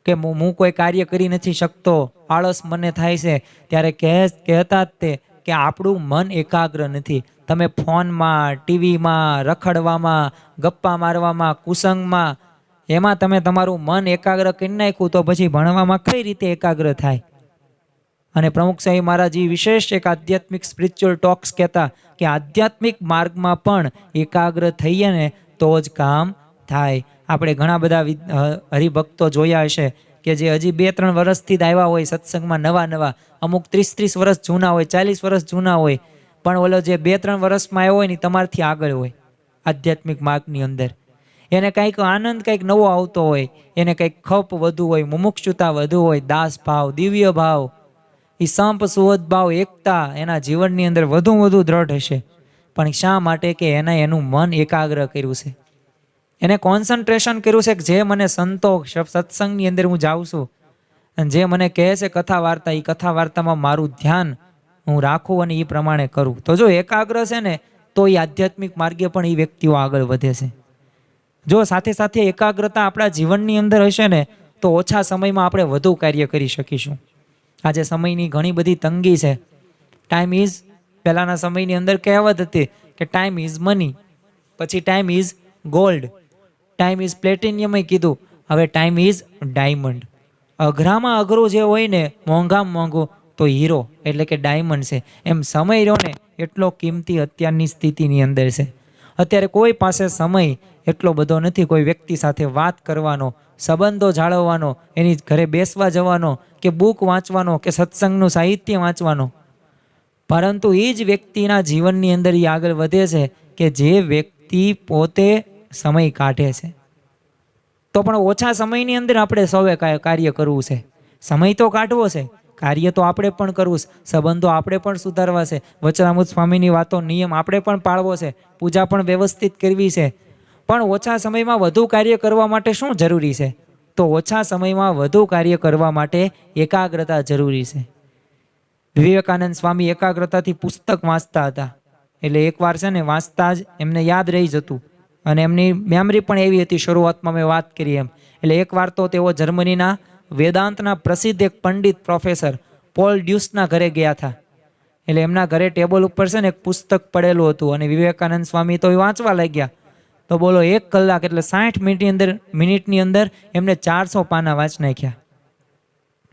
કે હું કોઈ કાર્ય કરી નથી શકતો, આળસ મને થાય છે, ત્યારે કહેતા જ તે કે આપણું મન એકાગ્ર નથી. તમે ફોનમાં, ટીવીમાં, રખડવામાં, ગપ્પા મારવામાં, કુસંગમાં, એમાં તમે તમારું મન એકાગ્ર કરી નાખ્યું તો પછી ભણવામાં કઈ રીતે એકાગ્ર થાય? અને પ્રમુખ સ્વામી મહારાજ વિશેષ એક આધ્યાત્મિક સ્પિરિચ્યુઅલ ટોક્સ કહેતા કે આધ્યાત્મિક માર્ગમાં પણ એકાગ્ર થઈએ ને તો જ કામ થાય. આપણે ઘણા બધા હરિભક્તો જોયા હશે કે જે હજી 2-3 વર્ષથી જ આવ્યા હોય સત્સંગમાં, નવા અમુક 30-30 વર્ષ જૂના હોય, 40 વર્ષ જૂના હોય, પણ ઓલો જે 2-3 વર્ષમાં આવ્યો હોય ને તમારથી આગળ હોય આધ્યાત્મિક માર્ગની અંદર. એને કંઈક આનંદ કંઈક નવો આવતો હોય, એને કંઈક ખપ વધુ હોય, મુમુક્ષુતા વધુ હોય, દાસ ભાવ, દિવ્ય ભાવ, એ સંપ સુહદ ભાવ, એકતા એના જીવનની અંદર વધુ દ્રઢ હશે. પણ શા માટે? કે એને એનું મન એકાગ્ર કર્યું છે, એને કોન્સન્ટ્રેશન કર્યું છે કે જે મને સંતોષ સત્સંગની અંદર હું જાઉં છું અને જે મને કહે છે કથા વાર્તા, એ કથા વાર્તામાં મારું ધ્યાન હું રાખું અને એ પ્રમાણે કરું. તો જો એકાગ્ર છે ને તો એ આધ્યાત્મિક માર્ગે પણ એ વ્યક્તિઓ આગળ વધે છે. જો સાથે સાથે એકાગ્રતા આપણા જીવનની અંદર હશે ને તો ઓછા સમયમાં આપણે વધુ કાર્ય કરી શકીશું. આજે સમયની ઘણી બધી તંગી છે. ટાઈમ ઇઝ, પહેલાના સમયની અંદર કહેવત હતી કે ટાઈમ ઇઝ મની, પછી time is gold, time is platinum કીધું, હવે ટાઈમ ઇઝ ડાયમંડ. અઘરામાં અઘરું જે હોય ને, મોંઘામાં મોંઘું તો હીરો એટલે કે ડાયમંડ છે. એમ સમય રહ્યો ને એટલો કિંમતી અત્યારની સ્થિતિની અંદર છે. અત્યારે કોઈ પાસે સમય એટલો બધો નથી કોઈ વ્યક્તિ સાથે વાત કરવાનો, સંબંધો જાળવવાનો, એની ઘરે બેસવા જવાનો, કે બુક વાંચવાનો, કે સત્સંગનું સાહિત્ય વાંચવાનો. પરંતુ એ જ વ્યક્તિના જીવનની અંદર એ આગળ વધે છે કે જે વ્યક્તિ પોતે સમય કાઢે છે. તો પણ ઓછા સમયની અંદર આપણે સૌએ કાર્ય કરવું છે. સમય તો કાઢવો છે, કાર્ય તો આપણે પણ કરવું છે, સંબંધો આપણે પણ સુધારવા છે, વચનામૃત સ્વામીની વાતો નિયમ આપણે પણ પાળવો છે, પૂજા પણ વ્યવસ્થિત કરવી છે. પણ ઓછા સમયમાં વધુ કાર્ય કરવા માટે શું જરૂરી છે? તો ઓછા સમયમાં વધુ કાર્ય કરવા માટે એકાગ્રતા જરૂરી છે. વિવેકાનંદ સ્વામી એકાગ્રતાથી પુસ્તક વાંચતા હતા. એટલે એકવાર છે ને વાંચતા જ એમને યાદ રહી જતું અને એમની મેમરી પણ એવી હતી, શરૂઆતમાં મેં વાત કરી એમ. એટલે એકવાર તો તેઓ જર્મનીના વેદાંતના પ્રસિદ્ધ એક પંડિત પ્રોફેસર પોલ ડ્યુસના ઘરે ગયા હતા. એટલે એમના ઘરે ટેબલ ઉપર છે ને એક પુસ્તક પડેલું હતું અને વિવેકાનંદ સ્વામી તો એ વાંચવા લાગ્યા. તો બોલો 1 કલાક એટલે 60 મિનિટની અંદર એમને 400 પાના વાંચી નાખ્યા.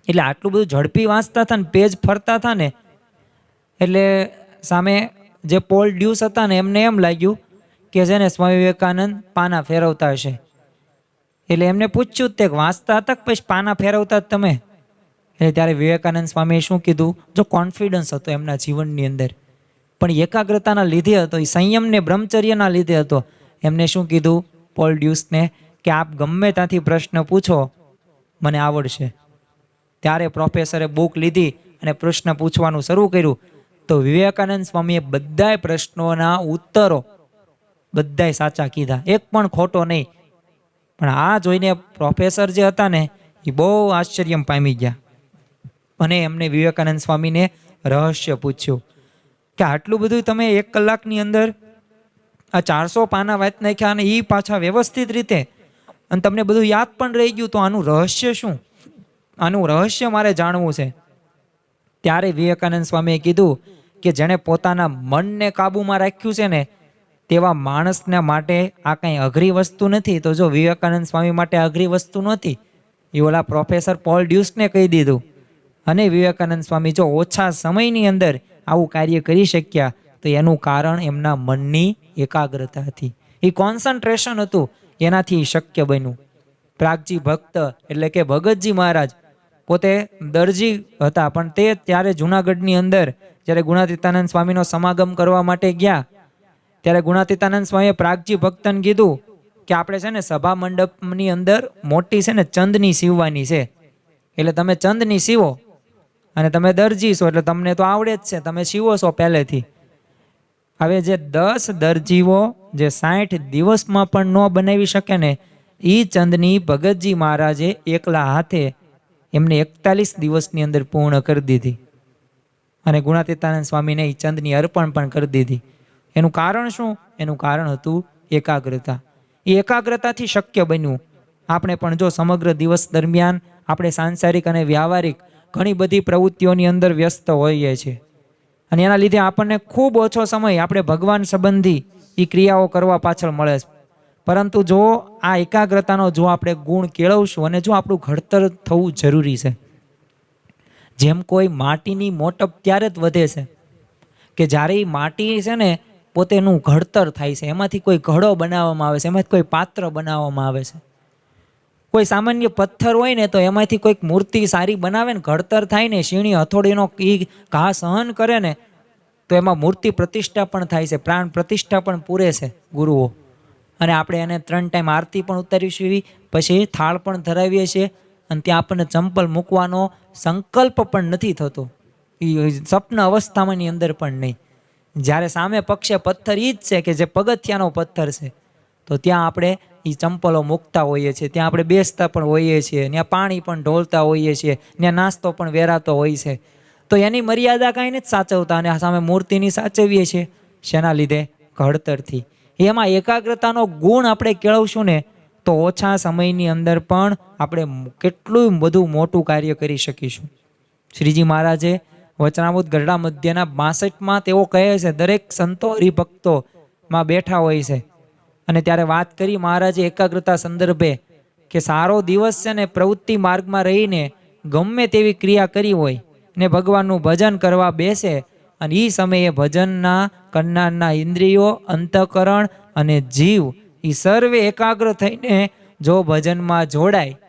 એટલે આટલું બધું ઝડપી વાંચતા હતા ને, પેજ ફરતા હતા ને, એટલે સામે જે પોલ ડ્યુસ હતા ને એમને એમ લાગ્યું કે છે ને સ્વામી વિવેકાનંદ પાના ફેરવતા હશે. એટલે એમને પૂછ્યું તે વાંચતા હતા કે પછી પાના ફેરવતા તમે? એટલે ત્યારે વિવેકાનંદ સ્વામીએ શું કીધું? જો કોન્ફિડન્સ હતો એમના જીવનની અંદર, પણ એકાગ્રતાના લીધે હતો, એ સંયમને બ્રહ્મચર્યના લીધે હતો. એમને શું કીધું પોલ ડ્યુસને કે આપ ગમે ત્યાંથી પ્રશ્ન પૂછો, મને આવડશે. ત્યારે પ્રોફેસરે બુક લીધી અને પ્રશ્ન પૂછવાનું શરૂ કર્યું. તો વિવેકાનંદ સ્વામીએ બધાય પ્રશ્નોના ઉત્તરો બધાય સાચા કીધા, એક પણ ખોટો નહીં. પણ આ જોઈને પ્રોફેસર જે હતા ને એ બહુ આશ્ચર્ય પામી ગયા અને એમને વિવેકાનંદ સ્વામીને રહસ્ય પૂછ્યું કે આટલું બધું તમે 1 કલાકની અંદર આ 400 પાના વાંચી નાખ્યા અને એ પાછા વ્યવસ્થિત રીતે, અને તમને બધું યાદ પણ રહી ગયું, તો આનું રહસ્ય શું? આનું રહસ્ય મારે જાણવું છે. ત્યારે વિવેકાનંદ સ્વામીએ કીધું કે જેણે પોતાના મનને કાબૂમાં રાખ્યું છે ને તેવા માણસના માટે આ કંઈ અઘરી વસ્તુ નથી. તો જો વિવેકાનંદ સ્વામી માટે અઘરી વસ્તુ નહોતી, એ ઓલા પ્રોફેસર પોલ ડ્યુસને કહી દીધું. અને વિવેકાનંદ સ્વામી જો ઓછા સમયની અંદર આવું કાર્ય કરી શક્યા તો એનું કારણ એમના મનની એકાગ્રતા હતી. એ કોન્સન્ટ્રેશન હતું, એનાથી શક્ય બન્યું. પ્રાગજી ભક્ત એટલે કે ભગતજી મહારાજ પોતે દરજી હતા, પણ તે ત્યારે જુનાગઢની અંદર જ્યારે ગુણાતીતાનંદ સ્વામીનો સમાગમ કરવા માટે ગયા ત્યારે ગુણાતીતાનંદ સ્વામીએ પ્રાગજી ભક્તને કીધું કે આપણે છે ને સભા મંડપની અંદર મોટી છે ને ચંદની સીવવાની છે, એટલે તમે ચંદની સીવો અને તમે દરજી છો એટલે તમને તો આવડે જ છે, તમે સીવો છો પહેલેથી. હવે જે 10 દરજીઓ જે 60 દિવસમાં પણ ન બનાવી શકે ને એ ચંદની ભગતજી મહારાજે એકલા હાથે એમને 41 દિવસની અંદર પૂર્ણ કરી દીધી અને ગુણાતીતાનંદ સ્વામીને એ ચંદની અર્પણ પણ કરી દીધી. એનું કારણ શું? એનું કારણ હતું એકાગ્રતા. એ એકાગ્રતાથી શક્ય બન્યું. આપણે પણ જો સમગ્ર દિવસ દરમિયાન આપણે સાંસારિક અને વ્યવહારિક ઘણી બધી પ્રવૃત્તિઓની અંદર વ્યસ્ત હોઈએ છીએ અને એના લીધે આપણને ખૂબ ઓછો સમય આપણે ભગવાન સંબંધી એ ક્રિયાઓ કરવા પાછળ મળે છે. પરંતુ જો આ એકાગ્રતાનો જો આપણે ગુણ કેળવશું અને જો આપણું ઘડતર થવું જરૂરી છે. જેમ કોઈ માટીની મોટપ ત્યારે જ વધે છે કે જ્યારે એ માટી છે ને પોતેનું ઘડતર થાય છે, એમાંથી કોઈ ઘડો બનાવવામાં આવે છે, એમાંથી કોઈ પાત્ર બનાવવામાં આવે છે. કોઈ સામાન્ય પથ્થર હોય ને તો એમાંથી કોઈક મૂર્તિ સારી બનાવે ને ઘડતર થાય ને શીણી હથોડીનો એ ઘા સહન કરે ને તો એમાં મૂર્તિ પ્રતિષ્ઠા પણ થાય છે, પ્રાણ પ્રતિષ્ઠા પણ પૂરે છે ગુરુઓ. અને આપણે એને 3 ટાઈમ આરતી પણ ઉતારીશું, પછી થાળ પણ ધરાવીએ છીએ અને ત્યાં આપણને ચંપલ મૂકવાનો સંકલ્પ પણ નથી થતો, એ સ્વપ્ન અવસ્થામાંની અંદર પણ નહીં. જ્યારે સામે પક્ષે પથ્થર એ જ છે કે જે પગથિયાનો પથ્થર છે તો ત્યાં આપણે એ ચંપલો મૂકતા હોઈએ છીએ, ત્યાં આપણે બેસતા પણ હોઈએ છીએ, ત્યાં પાણી પણ ઢોળતા હોઈએ છીએ, ત્યાં નાસ્તો પણ વેરાતો હોય છે. તો એની મર્યાદા કાંઈ નથી સાચવતા અને સામે મૂર્તિની સાચવીએ છીએ. શેના લીધે? ઘડતરથી. એમાં એકાગ્રતાનો ગુણ આપણે કેળવશું ને તો ઓછા સમયની અંદર પણ આપણે કેટલું બધું મોટું કાર્ય કરી શકીશું. શ્રીજી મહારાજે વચનામૃત ગરડા મધ્યના 62માં તેઓ કહે છે, દરેક સંતો હરિભક્તોમાં બેઠા હોય છે અને ત્યારે વાત કરી મહારાજે એકાગ્રતા સંદર્ભે કે સારો દિવસ છે ને પ્રવૃત્તિ માર્ગમાં રહીને ગમે તેવી ક્રિયા કરી હોય ને ભગવાનનું ભજન કરવા બેસે અને એ સમયે ભજનના કરનારના ઇન્દ્રિયો, અંતઃકરણ અને જીવ એ સર્વે એકાગ્ર થઈને જો ભજનમાં જોડાય,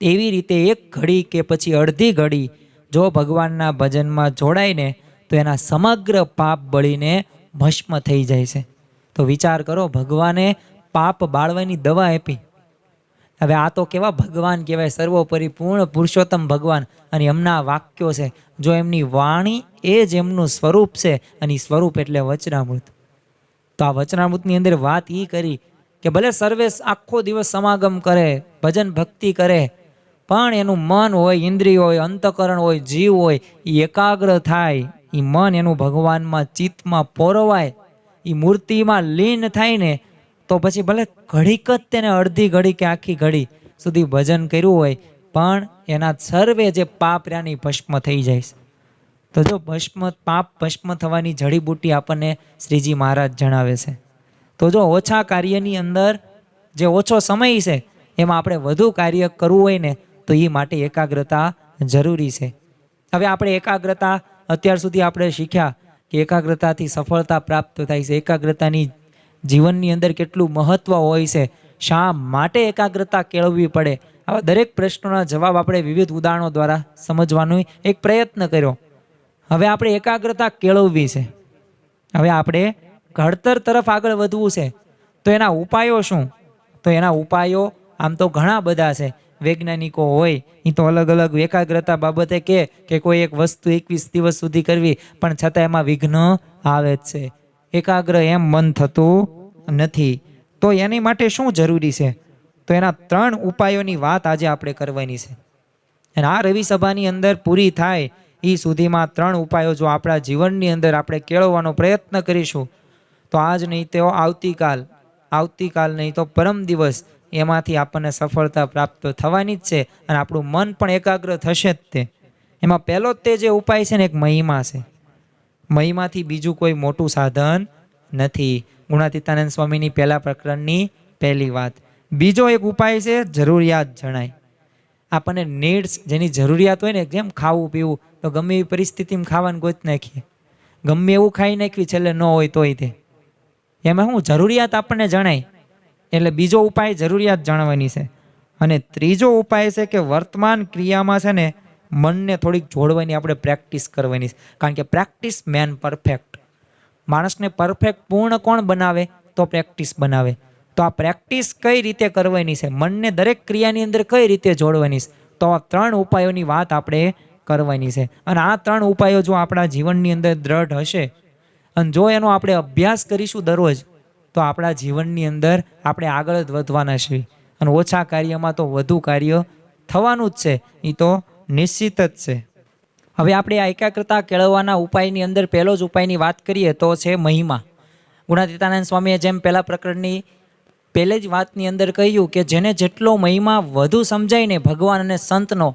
એવી રીતે એક ઘડી કે પછી અડધી ઘડી જો ભગવાનના ભજનમાં જોડાય ને તો એના સમગ્ર પાપ બળીને ભસ્મ થઈ જાય છે. તો વિચાર કરો, ભગવાને પાપ બાળવાની દવા આપી. હવે આ તો કેવા ભગવાન કહેવાય, સર્વોપરી પૂર્ણ પુરુષોત્તમ ભગવાન, અને એમના વાક્યો છે. જો એમની વાણી એ જ એમનું સ્વરૂપ છે અને એ સ્વરૂપ એટલે વચનામૃત. તો આ વચનામૃતની અંદર વાત એ કરી કે ભલે સર્વે આખો દિવસ સમાગમ કરે, ભજન ભક્તિ કરે, પણ એનું મન હોય, ઇન્દ્રિય હોય, અંતઃકરણ હોય, જીવ હોય, એ એકાગ્ર થાય, એ મન એનું ભગવાનમાં ચિત્તમાં પોરવાય, એ મૂર્તિમાં લીન થાય ને તો પછી ભલે ઘડીક જ તેને અડધી ઘડી કે આખી ઘડી સુધી ભજન કર્યું હોય પણ એના સર્વે જે પાપ રહ્યાની ભસ્મ થઈ જાય છે. તો જો પાપ ભસ્મ થવાની જડીબુટ્ટી આપણને શ્રીજી મહારાજ જણાવે છે. તો જો ઓછા કાર્યની અંદર જે ઓછો સમય છે એમાં આપણે વધુ કાર્ય કરવું હોય ને તો એ માટે એકાગ્રતા જરૂરી છે. હવે આપણે એકાગ્રતા અત્યાર સુધી આપણે શીખ્યા કે એકાગ્રતાથી સફળતા પ્રાપ્ત થાય છે, એકાગ્રતાની જીવનની અંદર કેટલું મહત્વ હોય છે, શા માટે એકાગ્રતા કેળવવી પડે, આવા દરેક પ્રશ્નોના જવાબ આપણે વિવિધ ઉદાહરણો દ્વારા સમજવાનો એક પ્રયત્ન કર્યો. હવે આપણે એકાગ્રતા કેળવવી છે, હવે આપણે ઘડતર તરફ આગળ વધવું છે, તો એના ઉપાયો શું? તો એના ઉપાયો આમ તો ઘણા બધા છે. વૈજ્ઞાનિકો હોય એ તો અલગ અલગ એકાગ્રતા બાબતે કે કોઈ એક વસ્તુ 21 દિવસ સુધી કરવી, પણ છતાં એમાં વિઘ્ન આવે જ છે. એકાગ્ર એમ મન થતું નથી. તો એની માટે શું જરૂરી છે? તો એના 3 ઉપાયોની વાત આજે આપણે કરવાની છે અને આ રવિ સભાની અંદર પૂરી થાય એ સુધીમાં 3 ઉપાયો જો આપણા જીવનની અંદર આપણે કેળવવાનો પ્રયત્ન કરીશું તો આજ નહીં તો આવતીકાલ નહીં તો પરમ દિવસ એમાંથી આપણને સફળતા પ્રાપ્ત થવાની જ છે અને આપણું મન પણ એકાગ્ર થશે જ. એમાં પહેલો તે જે ઉપાય છે ને એક મહિમા છે. મહિમાથી બીજું કોઈ મોટું સાધન નથી. ગુણાતીતાનંદ સ્વામીની 1 પ્રકરણની 1 વાત. બીજો એક ઉપાય છે જરૂરિયાત જણાય. આપણને નીડ્સ, જેની જરૂરિયાત હોય ને, જેમ ખાવું પીવું, તો ગમે એવી પરિસ્થિતિમાં ખાવાનું ગોત નાખીએ, ગમે એવું ખાઈ નાખવી, છેલ્લે ન હોય તોય તે. એમાં શું જરૂરિયાત આપણને જણાય. એટલે બીજો ઉપાય જરૂરિયાત જાણવાની છે. અને ત્રીજો ઉપાય છે કે વર્તમાન ક્રિયામાં છે ને મનને થોડીક જોડવાની આપણે પ્રેક્ટિસ કરવાની છે. કારણ કે પ્રેક્ટિસ મેન પરફેક્ટ. માણસને પરફેક્ટ પૂર્ણ કોણ બનાવે? તો પ્રેક્ટિસ બનાવે. તો આ પ્રેક્ટિસ કઈ રીતે કરવાની છે, મનને દરેક ક્રિયાની અંદર કઈ રીતે જોડવાની છે, તો આ 3 ઉપાયોની વાત આપણે કરવાની છે. અને આ 3 ઉપાયો જો આપણા જીવનની અંદર દ્રઢ હશે અને જો એનો આપણે અભ્યાસ કરીશું દરરોજ, તો આપણા જીવનની અંદર આપણે આગળ જ વધવાના છીએ. અને ઓછા કાર્યમાં તો વધુ કાર્ય થવાનું જ છે, એ તો નિશ્ચિત જ છે. હવે આપણે આ એકાગ્રતા કેળવવાના ઉપાયની અંદર પહેલો જ ઉપાયની વાત કરીએ તો છે મહિમા. ગુણાતીતાનંદ સ્વામીએ જેમ પહેલા પ્રકરણની પહેલી જ વાતની અંદર કહ્યું કે જેને જેટલો મહિમા વધુ સમજાય ને ભગવાન અને સંતનો,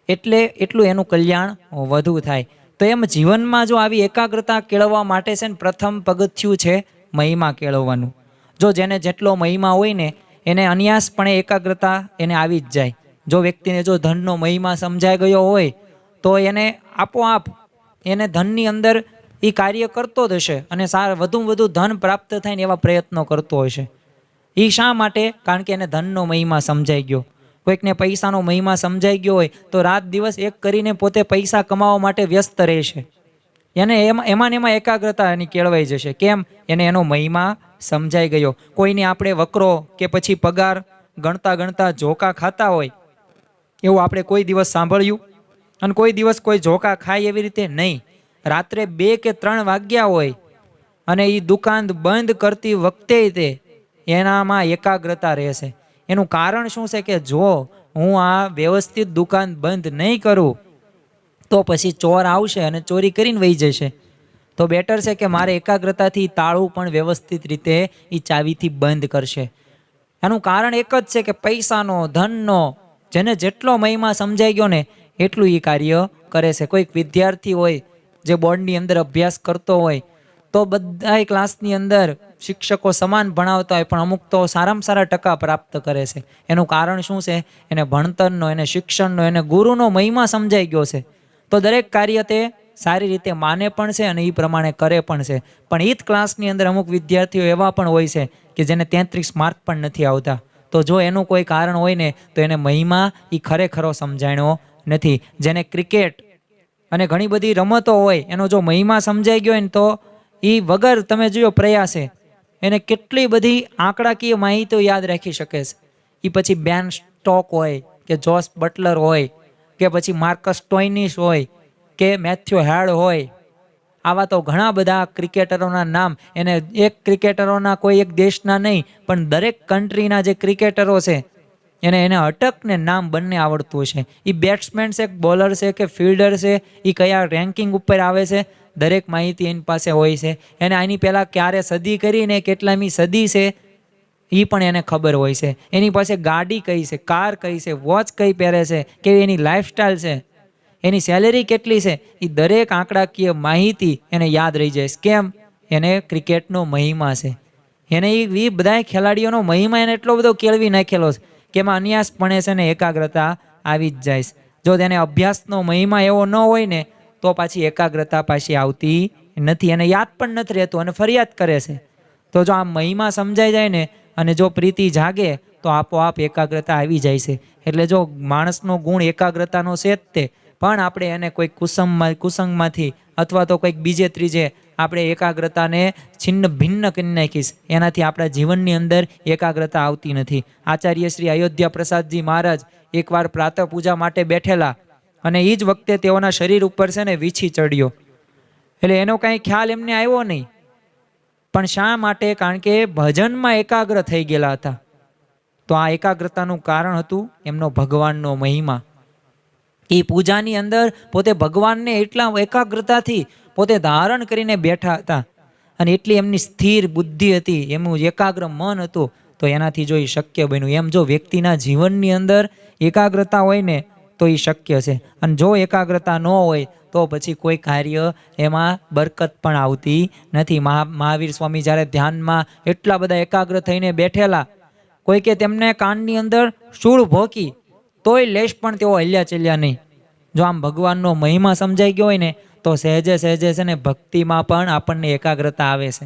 એટલું એનું કલ્યાણ વધુ થાય. તો એમ જીવનમાં જો આવી એકાગ્રતા કેળવવા માટે છે ને પ્રથમ પગથિયું છે મહિમા કેળવવાનું. જો જેને જેટલો મહિમા હોય ને એને અન્યાસપણે એકાગ્રતા એને આવી જ જાય. જો વ્યક્તિને જો ધનનો મહિમા સમજાઈ ગયો હોય તો એને આપોઆપ એને ધનની અંદર એ કાર્ય કરતો જ હશે અને વધુમાં વધુ ધન પ્રાપ્ત થાય ને એવા પ્રયત્નો કરતો હશે. એ શા માટે? કારણ કે એને ધનનો મહિમા સમજાઈ ગયો. કોઈકને પૈસાનો મહિમા સમજાઈ ગયો હોય તો રાત દિવસ એક કરીને પોતે પૈસા કમાવા માટે વ્યસ્ત રહેશે. એને એમાં એકાગ્રતા એની કેળવાઈ જશે. કેમ? એને એનો મહિમા સમજાઈ ગયો. કોઈને આપણે વકરો કે પછી પગાર ગણતા ગણતા ઝોકા ખાતા હોય એવું આપણે કોઈ દિવસ સાંભળ્યું? અને કોઈ દિવસ કોઈ ઝોકા ખાય એવી રીતે નહીં. રાત્રે 2 કે 3 વાગ્યા હોય અને એ દુકાન બંધ કરતી વખતે તે એનામાં એકાગ્રતા રહેશે. એનું કારણ શું છે કે જો હું આ વ્યવસ્થિત દુકાન બંધ નહીં કરું તો પછી ચોર આવશે અને ચોરી કરીને વહી જશે. તો બેટર છે કે મારે એકાગ્રતાથી તાળું પણ વ્યવસ્થિત રીતે એ ચાવીથી બંધ કરશે. એનું કારણ એક જ છે કે પૈસાનો, ધનનો જેને જેટલો મહિમા સમજાઈ ગયો ને એટલું એ કાર્ય કરે છે. કોઈક વિદ્યાર્થી હોય જે બોર્ડની અંદર અભ્યાસ કરતો હોય તો બધા ક્લાસની અંદર શિક્ષકો સમાન ભણાવતા હોય પણ અમુક તો સારામાં સારા ટકા પ્રાપ્ત કરે છે. એનું કારણ શું છે? એને ભણતરનો, એને શિક્ષણનો, એને ગુરુનો મહિમા સમજાઈ ગયો છે. તો દરેક કાર્ય તે સારી રીતે માને પણ છે અને એ પ્રમાણે કરે પણ છે. પણ એ જ ક્લાસની અંદર અમુક વિદ્યાર્થીઓ એવા પણ હોય છે કે જેને 33 માર્ક પણ નથી આવતા. તો જો એનું કોઈ કારણ હોય ને તો એને મહિમા એ ખરેખરો સમજાણ્યો નથી. જેને ક્રિકેટ અને ઘણી બધી રમતો હોય એનો જો મહિમા સમજાઈ ગયો હોય ને તો એ વગર તમે જોયો પ્રયાસે એને કેટલી બધી આંકડાકીય માહિતીઓ યાદ રાખી શકે છે. એ પછી બેન સ્ટોક હોય કે જોસ બટલર હોય કે પછી માર્કસ સ્ટોઇનિસ હોય કે મેથ્યુ હેડ હોય, આવા તો ઘણા બધા ક્રિકેટરોના નામ એને એક ક્રિકેટરોના કોઈ એક દેશના નહીં પણ દરેક કન્ટ્રીના જે ક્રિકેટરો છે એને અટકને નામ બંને આવડતું હશે. એ બેટ્સમેન છે, બોલર છે કે ફિલ્ડર છે, એ કયા રેન્કિંગ ઉપર આવે છે, દરેક માહિતી એની પાસે હોય છે. એને આની પહેલાં ક્યારે સદી કરીને કેટલામી સદી છે એ પણ એને ખબર હોય છે. એની પાસે ગાડી કઈ છે, કાર કઈ છે, વોચ કઈ પહેરે છે, કેવી એની લાઈફસ્ટાઈલ છે, એની સેલેરી કેટલી છે, એ દરેક આંકડાકીય માહિતી એને યાદ રહી જાય. કેમ? એને ક્રિકેટનો મહિમા છે. એને એ બધા ખેલાડીઓનો મહિમા એને એટલો બધો કેળવી નાખેલો છે કે એમાં અન્યાસપણે છે ને એકાગ્રતા આવી જ જાય. જો તેને અભ્યાસનો મહિમા એવો ન હોય ને તો પાછી એકાગ્રતા પાછી આવતી નથી. એને યાદ પણ નથી રહેતું અને ફરિયાદ કરે છે. તો જો આ મહિમા સમજાઈ જાય ને અને જો પ્રીતિ જાગે તો આપોઆપ એકાગ્રતા આવી જાય છે. એટલે જો માણસનો ગુણ એકાગ્રતાનો છે જ તે, પણ આપણે એને કોઈ કુસંગમાંથી અથવા તો કોઈક બીજે ત્રીજે આપણે એકાગ્રતાને છિન્ન ભિન્ન કરી નાખીશ, એનાથી આપણા જીવનની અંદર એકાગ્રતા આવતી નથી. આચાર્ય શ્રી અયોધ્યા પ્રસાદજી મહારાજ એકવાર પ્રાતઃ પૂજા માટે બેઠેલા અને એ જ વખતે તેઓના શરીર ઉપર છે ને વીછી ચડ્યો. એટલે એનો કાંઈ ખ્યાલ એમને આવ્યો નહીં. પણ શા માટે? કારણ કે ભજનમાં એકાગ્ર થઈ ગયેલા હતા. તો આ એકાગ્રતાનું કારણ હતું એમનો ભગવાનનો મહિમા. એ પૂજાની અંદર પોતે ભગવાનને એટલા એકાગ્રતાથી પોતે ધારણ કરીને બેઠા હતા અને એટલી એમની સ્થિર બુદ્ધિ હતી, એમનું એકાગ્ર મન હતું, તો એનાથી જો એ શક્ય બન્યું. એમ જો વ્યક્તિના જીવનની અંદર એકાગ્રતા હોય ને તો એ શક્ય છે. અને જો એકાગ્રતા ન હોય તો પછી કોઈ કાર્ય એમાં બરકત પણ આવતી નથી. મહાવીર સ્વામી જ્યારે ધ્યાનમાં એટલા બધા એકાગ્ર થઈને બેઠેલા, કોઈ કે તેમને કાનની અંદર શૂળ ભોકી તોય લેશ પણ તેઓ હલ્યા ચલ્યા નહીં. જો આમ ભગવાનનો મહિમા સમજાઈ ગયો હોય ને તો સહેજે સહેજે છે ને ભક્તિમાં પણ આપણને એકાગ્રતા આવે છે.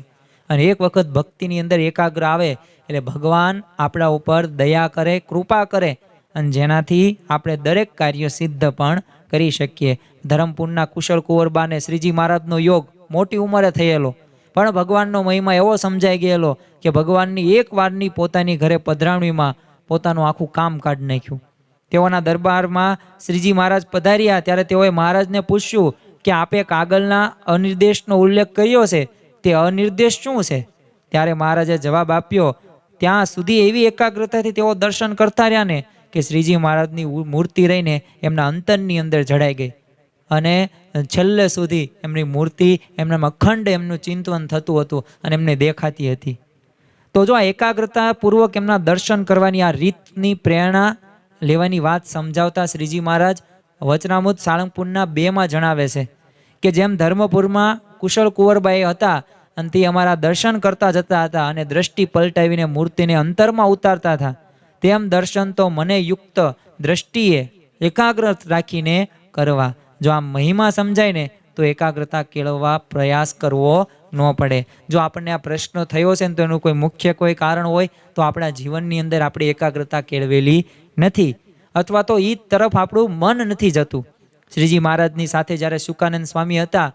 અને એક વખત ભક્તિની અંદર એકાગ્ર આવે એટલે ભગવાન આપણા ઉપર દયા કરે, કૃપા કરે, અને જેનાથી આપણે દરેક કાર્ય સિદ્ધ પણ કરી શકીએ. ધરમપુરના કુશળ કુંવરબાને શ્રીજી મહારાજનો યોગ મોટી ઉંમરે થયેલો, પણ ભગવાનનો મહિમા એવો સમજાઈ ગયેલો કે ભગવાનની એક વારની પોતાની ઘરે પધરામણીમાં પોતાનું આખું કામ કાઢી નાખ્યું. તેઓના દરબારમાં શ્રીજી મહારાજ પધાર્યા ત્યારે તેઓએ મહારાજને પૂછ્યું કે આપે કાગળના અનિર્દેશનો ઉલ્લેખ કર્યો છે, તે અનિર્દેશ શું છે? ત્યારે મહારાજે જવાબ આપ્યો, ત્યાં સુધી એવી એકાગ્રતાથી તેઓ દર્શન કરતા રહ્યા ને કે શ્રીજી મહારાજની મૂર્તિ રહીને એમના અંતરની અંદર જડાઈ ગઈ, અને છેલ્લે સુધી એમની મૂર્તિ એમનામાં અખંડ એમનું ચિંતન થતું હતું અને એમને દેખાતી હતી. તો જો આ એકાગ્રતાપૂર્વક એમના દર્શન કરવાની આ રીતની પ્રેરણા લેવાની વાત સમજાવતા શ્રીજી મહારાજ વચનામૃત સાળંગપુરના 2 જણાવે છે કે જેમ ધર્મપુરમાં કુશળ કુંવરબાઈ હતા અને તે અમારા દર્શન કરતા જતા હતા અને દ્રષ્ટિ પલટાવીને મૂર્તિને અંતરમાં ઉતારતા હતા, તેમ દર્શન તો મને યુક્ત દ્રષ્ટિએ એકાગ્ર રાખીને કરવા. જો આ મહિમા સમજાય ને તો એકાગ્રતા કેળવવા પ્રયાસ કરવો ન પડે. જો આપણને આ પ્રશ્ન થયો છે ને તો એનું કોઈ મુખ્ય કોઈ કારણ હોય તો આપણા જીવનની અંદર આપણે એકાગ્રતા કેળવેલી નથી, અથવા તો એ તરફ આપણું મન નથી જતું. શ્રીજી મહારાજની સાથે જ્યારે શુકાનંદ સ્વામી હતા,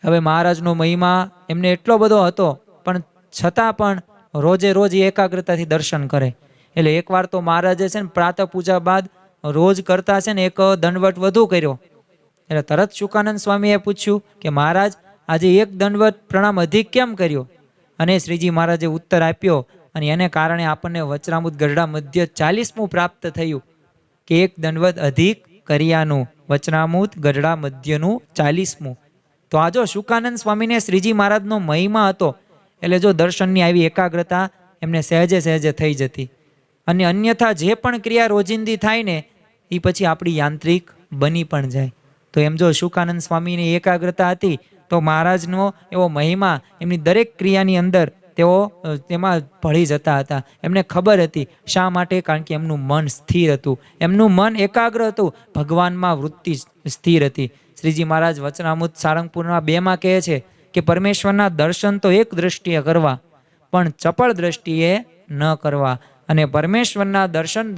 હવે મહારાજનો મહિમા એમને એટલો બધો હતો પણ છતાં પણ રોજે રોજ એકાગ્રતાથી દર્શન કરે. એટલે એકવાર તો મહારાજે છે ને પ્રાતઃ પૂજા બાદ રોજ કરતા છે ને એક દંડવટ વધુ કર્યો. એટલે તરત શુકાનંદ સ્વામીએ પૂછ્યું કે મહારાજ આજે એક દંડવત પ્રણામ અધિક કેમ કર્યો? અને શ્રીજી મહારાજે ઉત્તર આપ્યો, અને એને કારણે આપણને વચનામૃત ગઢડા મધ્ય 40મું પ્રાપ્ત થયું કે એક દંડવત અધિક કર્યાનું. વચનામૃત ગઢડા મધ્યનું 40મું. તો આ જો શુકાનંદ સ્વામીને શ્રીજી મહારાજનો મહિમા હતો એટલે જો દર્શનની આવી એકાગ્રતા એમને સહેજે સહેજે થઈ જતી. અને અન્યથા જે પણ ક્રિયા રોજિંદી થાય ને એ પછી આપણી યાંત્રિક બની પણ જાય. તો એમ જો શુકાનંદ સ્વામીની એકાગ્રતા હતી તો મહારાજનો એવો મહિમા એમની દરેક ક્રિયાની અંદર તેઓ તેમાં ભળી જતા હતા. એમને ખબર હતી શા માટે? કારણ કે એમનું મન સ્થિર હતું, એમનું મન એકાગ્ર હતું, ભગવાનમાં વૃત્તિ સ્થિર હતી. શ્રીજી મહારાજ વચનામૃત સાળંગપુરના 2 કહે છે કે પરમેશ્વરના દર્શન તો એક દ્રષ્ટિએ કરવા, પણ ચપળ દ્રષ્ટિએ ન કરવા. અને પરમેશ્વરના દર્શન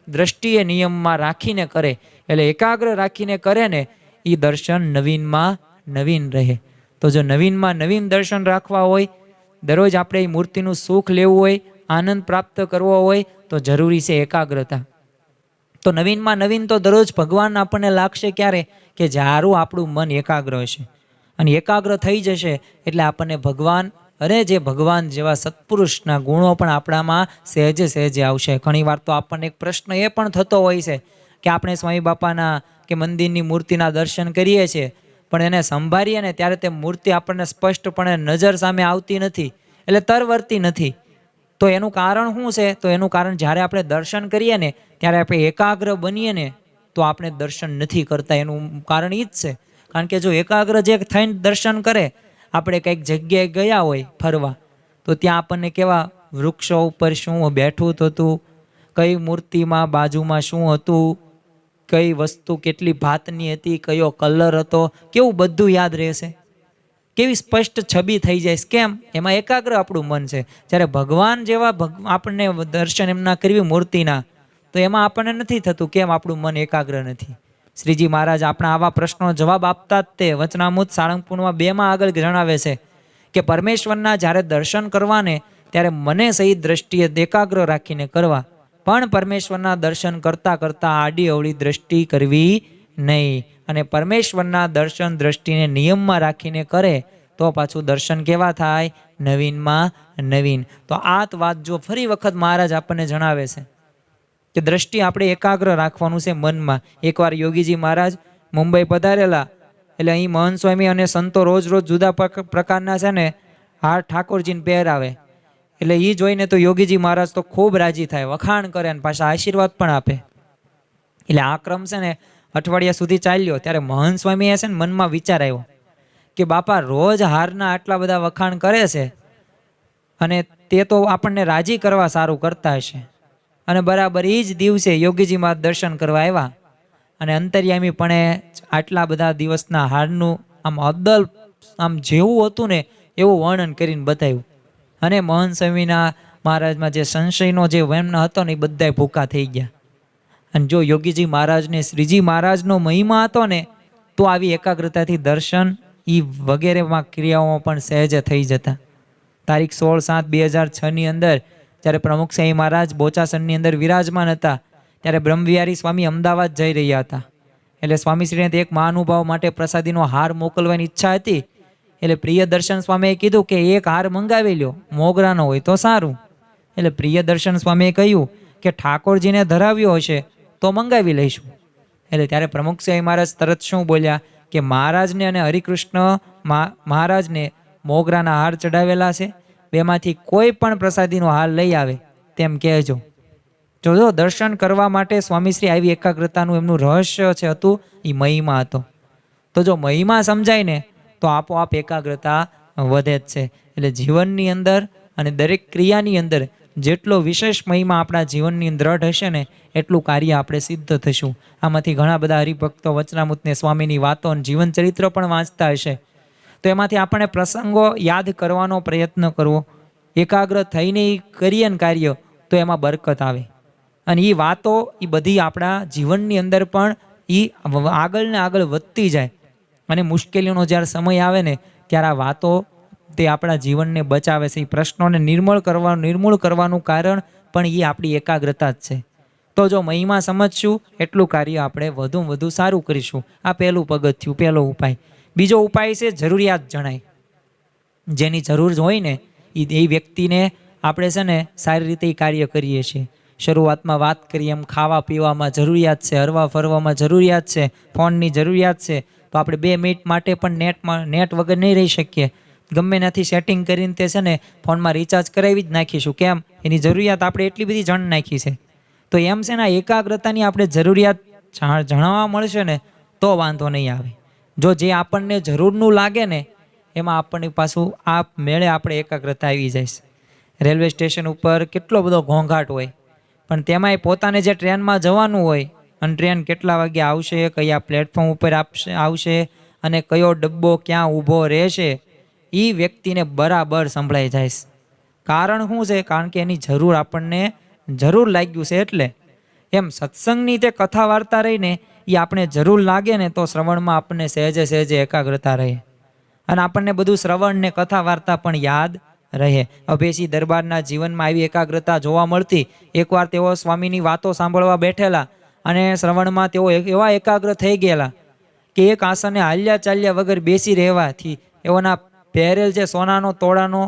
દ્રષ્ટિએ નિયમમાં રાખીને કરે, એટલે એકાગ્ર રાખીને કરે ને એ દર્શન નવીનમાં નવીન રહે. તો જો નવીનમાં નવીન દર્શન રાખવા હોય, દરરોજ આપણે એ મૂર્તિનું સુખ લેવું હોય, આનંદ પ્રાપ્ત કરવો હોય તો જરૂરી છે એકાગ્રતા. તો નવીનમાં નવીન તો દરરોજ ભગવાન આપણને લાગશે ક્યારે? કે જ્યારે આપણું મન એકાગ્ર હશે. અને એકાગ્ર થઈ જશે એટલે આપણને ભગવાન, અરે જે ભગવાન જેવા સત્પુરુષના ગુણો પણ આપણામાં સહેજે સહેજે આવશે. ઘણીવાર તો આપણને એક પ્રશ્ન એ પણ થતો હોય છે કે આપણે સ્વામી બાપાના કે મંદિરની મૂર્તિના દર્શન કરીએ છીએ પણ એને સંભાળીએ ને ત્યારે તે મૂર્તિ આપણને સ્પષ્ટપણે નજર સામે આવતી નથી, એટલે તરવરતી નથી. તો એનું કારણ શું છે? તો એનું કારણ જ્યારે આપણે દર્શન કરીએ ને ત્યારે આપણે એકાગ્ર બનીએ ને તો આપણે દર્શન નથી કરતા. એનું કારણ એ જ છે. કારણ કે જો એકાગ્ર જે થઈને દર્શન કરે, આપણે કંઈક જગ્યાએ ગયા હોય ફરવા તો ત્યાં આપણને કેવા વૃક્ષો ઉપર શું બેઠું હતું, કઈ મૂર્તિમાં બાજુમાં શું હતું, કઈ વસ્તુ કેટલી ભાતની હતી, કયો કલર હતો, કેવું બધું યાદ રહેશે, કેવી સ્પષ્ટ છબી થઈ જાય. કેમ? એમાં એકાગ્ર આપણું મન છે. જ્યારે ભગવાન જેવા આપણને દર્શન એમના કરવી મૂર્તિના, તો એમાં આપણને નથી થતું. કેમ? આપણું મન એકાગ્ર નથી. શ્રીજી મહારાજ આપણા આવા પ્રશ્નનો જવાબ આપતા જ તે વચનામૃત સાળંગપુરમાં 2 આગળ જણાવે છે કે પરમેશ્વરના જ્યારે દર્શન કરવાને ત્યારે મને સહિત દ્રષ્ટિએ એકાગ્ર રાખીને કરવા, પણ પરમેશ્વરના દર્શન કરતાં કરતાં આડી અવળી દ્રષ્ટિ કરવી નહીં. અને પરમેશ્વરના દર્શન દ્રષ્ટિને નિયમમાં રાખીને કરે તો પાછું દર્શન કેવા થાય? નવીનમાં નવીન. તો આ વાત જો ફરી વખત મહારાજ આપણને જણાવે છે કે દ્રષ્ટિ આપણે એકાગ્ર રાખવાનું છે મનમાં. એકવાર યોગીજી મહારાજ મુંબઈ પધારેલા, એટલે અહીં મહંત સ્વામી અને સંતો રોજ રોજ જુદા પ્રકારના છે ને હાર ઠાકોરજીને પહેરાવે. એટલે એ જોઈને તો યોગીજી મહારાજ તો ખૂબ રાજી થાય, વખાણ કરે અને પાછા આશીર્વાદ પણ આપે. એટલે આ ક્રમ છે ને અઠવાડિયા સુધી ચાલ્યો. ત્યારે મહંત સ્વામીએ છે ને મનમાં વિચાર આવ્યો કે બાપા રોજ હારના આટલા બધા વખાણ કરે છે અને તે તો આપણને રાજી કરવા સારું કરતા હશે, અને બરાબર એ જ દિવસે યોગીજી મહારાજ દર્શન કરવા આવ્યા અને અંતર્યામી પણ આટલા બધા દિવસના હારનું આમ અદ્દલ આમ જેવું હતું ને એવું વર્ણન કરીને બતાવ્યું. અને મહંત સ્વામીના મહારાજમાં જે સંશયનો જે વેમના હતો ને એ બધા ભૂકા થઈ ગયા. અને જો યોગીજી મહારાજને શ્રીજી મહારાજનો મહિમા હતો ને તો આવી એકાગ્રતાથી દર્શન એ વગેરેમાં ક્રિયાઓમાં પણ સહેજ થઈ જતા. તારીખ 16/7/2006 અંદર જ્યારે પ્રમુખ સ્વામી મહારાજ બોચાસણની અંદર વિરાજમાન હતા ત્યારે બ્રહ્મવિહારી સ્વામી અમદાવાદ જઈ રહ્યા હતા. એટલે સ્વામીશ્રીને એક મહાનુભાવ માટે પ્રસાદીનો હાર મોકલવાની ઈચ્છા હતી. એટલે પ્રિયદર્શન સ્વામીએ કીધું કે એક હાર મંગાવી લ્યો, મોગરાનો હોય તો સારું. એટલે પ્રિયદર્શન સ્વામીએ કહ્યું કે ઠાકોરજીને ધરાવ્યો હશે તો મંગાવી લઈશું. એટલે ત્યારે પ્રમુખ સ્વામી મહારાજ તરત શું બોલ્યા કે મહારાજને અને હરિકૃષ્ણ મહારાજને મોગરાના હાર ચડાવેલા છે, બેમાંથી કોઈ પણ પ્રસાદીનો હાર લઈ આવે તેમ કહેજો. જો દર્શન કરવા માટે સ્વામીશ્રી આવી એકાગ્રતાનું એમનું રહસ્ય છે હતું એ મહિમા હતો. તો જો મહિમા સમજાય ને તો આપોઆપ એકાગ્રતા વધે જ છે. એટલે જીવનની અંદર અને દરેક ક્રિયાની અંદર જેટલો વિશેષ મહિમા આપણા જીવનની દ્રઢ હશે ને એટલું કાર્ય આપણે સિદ્ધ થશું. આમાંથી ઘણા બધા હરિભક્તો વચનામૃતને સ્વામીની વાતો અને જીવન ચરિત્ર પણ વાંચતા હશે. તો એમાંથી આપણે પ્રસંગો યાદ કરવાનો પ્રયત્ન કરવો. એકાગ્ર થઈને કરીએ ને કાર્ય તો એમાં બરકત આવે. અને એ વાતો એ બધી આપણા જીવનની અંદર પણ એ આગળ ને આગળ વધતી જાય. અને મુશ્કેલીઓનો જ્યારે સમય આવે ને ત્યારે આ વાતો તે આપણા જીવનને બચાવે છે. એ પ્રશ્નોને નિર્મૂળ કરવાનું કારણ પણ એ આપણી એકાગ્રતા જ છે. તો જો મહિમા સમજશું એટલું કાર્ય આપણે વધુ સારું કરીશું. આ પહેલું પગથિયું, પહેલો ઉપાય. બીજો ઉપાય છે જરૂરિયાત જણાય. જેની જરૂર હોય ને એ વ્યક્તિને આપણે છે ને સારી રીતે કાર્ય કરીએ છીએ. શરૂઆતમાં વાત કરીએ એમ ખાવા પીવામાં જરૂરિયાત છે, હરવા ફરવામાં જરૂરિયાત છે, ફોનની જરૂરિયાત છે. તો આપણે 2 મિનિટ માટે પણ નેટ વગર નહીં રહી શકીએ. ગમે ત્યાંથી સેટિંગ કરીને તે છે ને ફોનમાં રિચાર્જ કરાવી જ નાખીશું. કેમ? એની જરૂરિયાત આપણે એટલી બધી જણ નાખી છે. તો એમ છે ને એકાગ્રતાની આપણે જરૂરિયાત જણાવવા મળશે ને તો વાંધો નહીં આવે. જો જે આપણને જરૂરનું લાગે ને એમાં આપણને પાછું આ મેળે આપણે એકાગ્રતા આવી જાય. રેલવે સ્ટેશન ઉપર કેટલો બધો ઘોંઘાટ હોય, પણ તેમાંય પોતાને જે ટ્રેનમાં જવાનું હોય અને ટ્રેન કેટલા વાગે આવશે, કયા પ્લેટફોર્મ ઉપર આવશે અને કયો ડબ્બો ક્યાં ઊભો રહેશે એ વ્યક્તિને બરાબર સંભળાઈ જાય. કારણ શું છે? કારણ કે એની જરૂર આપણને જરૂર લાગ્યું છે. એટલે એમ સત્સંગની તે કથા વાર્તા રહીને એ આપણે જરૂર લાગે ને તો શ્રવણમાં આપણને સહેજે એકાગ્રતા રહે અને આપણને બધું શ્રવણ ને કથા વાર્તા પણ યાદ રહે. અભેસી દરબારના જીવનમાં આવી એકાગ્રતા જોવા મળતી. એકવાર તેઓ સ્વામીની વાતો સાંભળવા બેઠેલા અને શ્રવણમાં તેઓ એવા એકાગ્ર થઈ ગયેલા કે એક આસને હાલ્યા ચાલ્યા વગર બેસી રહેવાથી એઓના પહેરેલ જે સોનાનો તોડાનો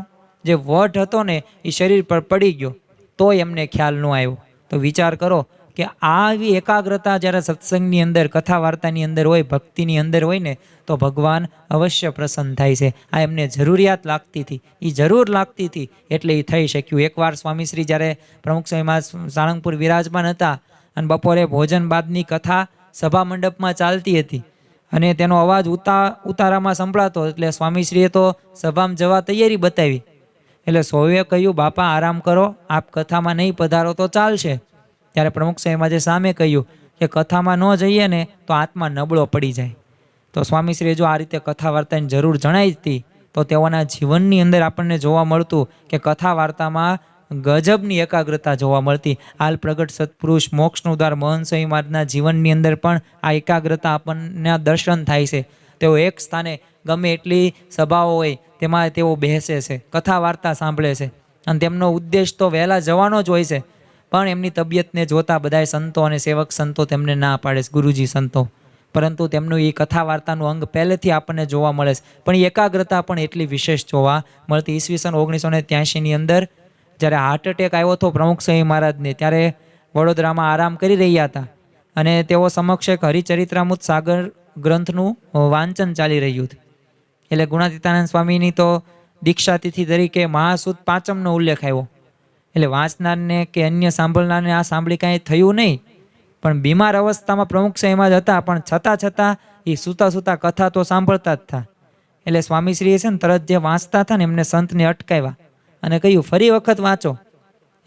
જે વટ હતો ને એ શરીર પર પડી ગયો. તો એમને ખ્યાલ ન આવ્યો. તો વિચાર કરો કે આવી એકાગ્રતા જ્યારે સત્સંગની અંદર, કથા વાર્તાની અંદર હોય, ભક્તિની અંદર હોય ને તો ભગવાન અવશ્ય પ્રસન્ન થાય છે. આ એમને જરૂરિયાત લાગતી હતી, એ જરૂર લાગતી હતી એટલે એ થઈ શક્યું. એકવાર સ્વામીશ્રી જ્યારે પ્રમુખ સ્વામીમાં સાળંગપુર વિરાજમાન હતા અને બપોરે ભોજન બાદની કથા સભા મંડપમાં ચાલતી હતી અને તેનો અવાજ ઉતારામાં સંભળાતો. એટલે સ્વામીશ્રીએ તો સભામાં જવા તૈયારી બતાવી. એટલે સૌએ કહ્યું, બાપા આરામ કરો, આપ કથામાં નહીં પધારો તો ચાલશે. ત્યારે પ્રમુખ સ્વામીમાં સામે કહ્યું કે કથામાં ન જઈએ ને તો આત્મા નબળો પડી જાય. તો સ્વામીશ્રીએ જો આ રીતે કથા વાર્તાની જરૂર જણાઈ હતી તો તેઓના જીવનની અંદર આપણને જોવા મળતું કે કથા વાર્તામાં ગજબની એકાગ્રતા જોવા મળતી. હાલ પ્રગટ સત્પુરુષ મોક્ષનું દ્વાર મહંત સ્વામી મહારાજના જીવનની અંદર પણ આ એકાગ્રતા આપણને દર્શન થાય છે. તેઓ એક સ્થાને ગમે એટલી સભાઓ હોય તેમાં તેઓ બેસે છે, કથા વાર્તા સાંભળે છે અને તેમનો ઉદ્દેશ તો વહેલા જવાનો જ હોય છે. પણ એમની તબિયતને જોતા બધાય સંતો અને સેવક સંતો તેમને ના પાડે છે, ગુરુજી સંતો. પરંતુ તેમનું એ કથા વાર્તાનું અંગ પહેલેથી આપણને જોવા મળે છે. પણ એ એકાગ્રતા પણ એટલી વિશેષ જોવા મળતી. ઈસવીસન 1983ની અંદર જ્યારે હાર્ટ એટેક આવ્યો હતો પ્રમુખ સ્વામી મહારાજને, ત્યારે વડોદરામાં આરામ કરી રહ્યા હતા અને તેઓ સમક્ષ એક હરિચરિત્રામૃત સાગર ગ્રંથનું વાંચન ચાલી રહ્યું હતું. એટલે ગુણાતીતાનંદ સ્વામીની તો દીક્ષા તિથિ તરીકે મહાસુદ પાંચમનો ઉલ્લેખ આવ્યો. એટલે વાંચનારને કે અન્ય સાંભળનારને આ સાંભળી કાંઈ થયું નહીં, પણ બીમાર અવસ્થામાં પ્રમુખ સ્વામીમાં જ હતા, પણ છતાં એ સૂતા કથા તો સાંભળતા જ હતા. એટલે સ્વામીશ્રીએ છે ને તરત જે વાંચતા હતા ને એમને સંતને અટકાવ્યા અને કહ્યું, ફરી વખત વાંચો.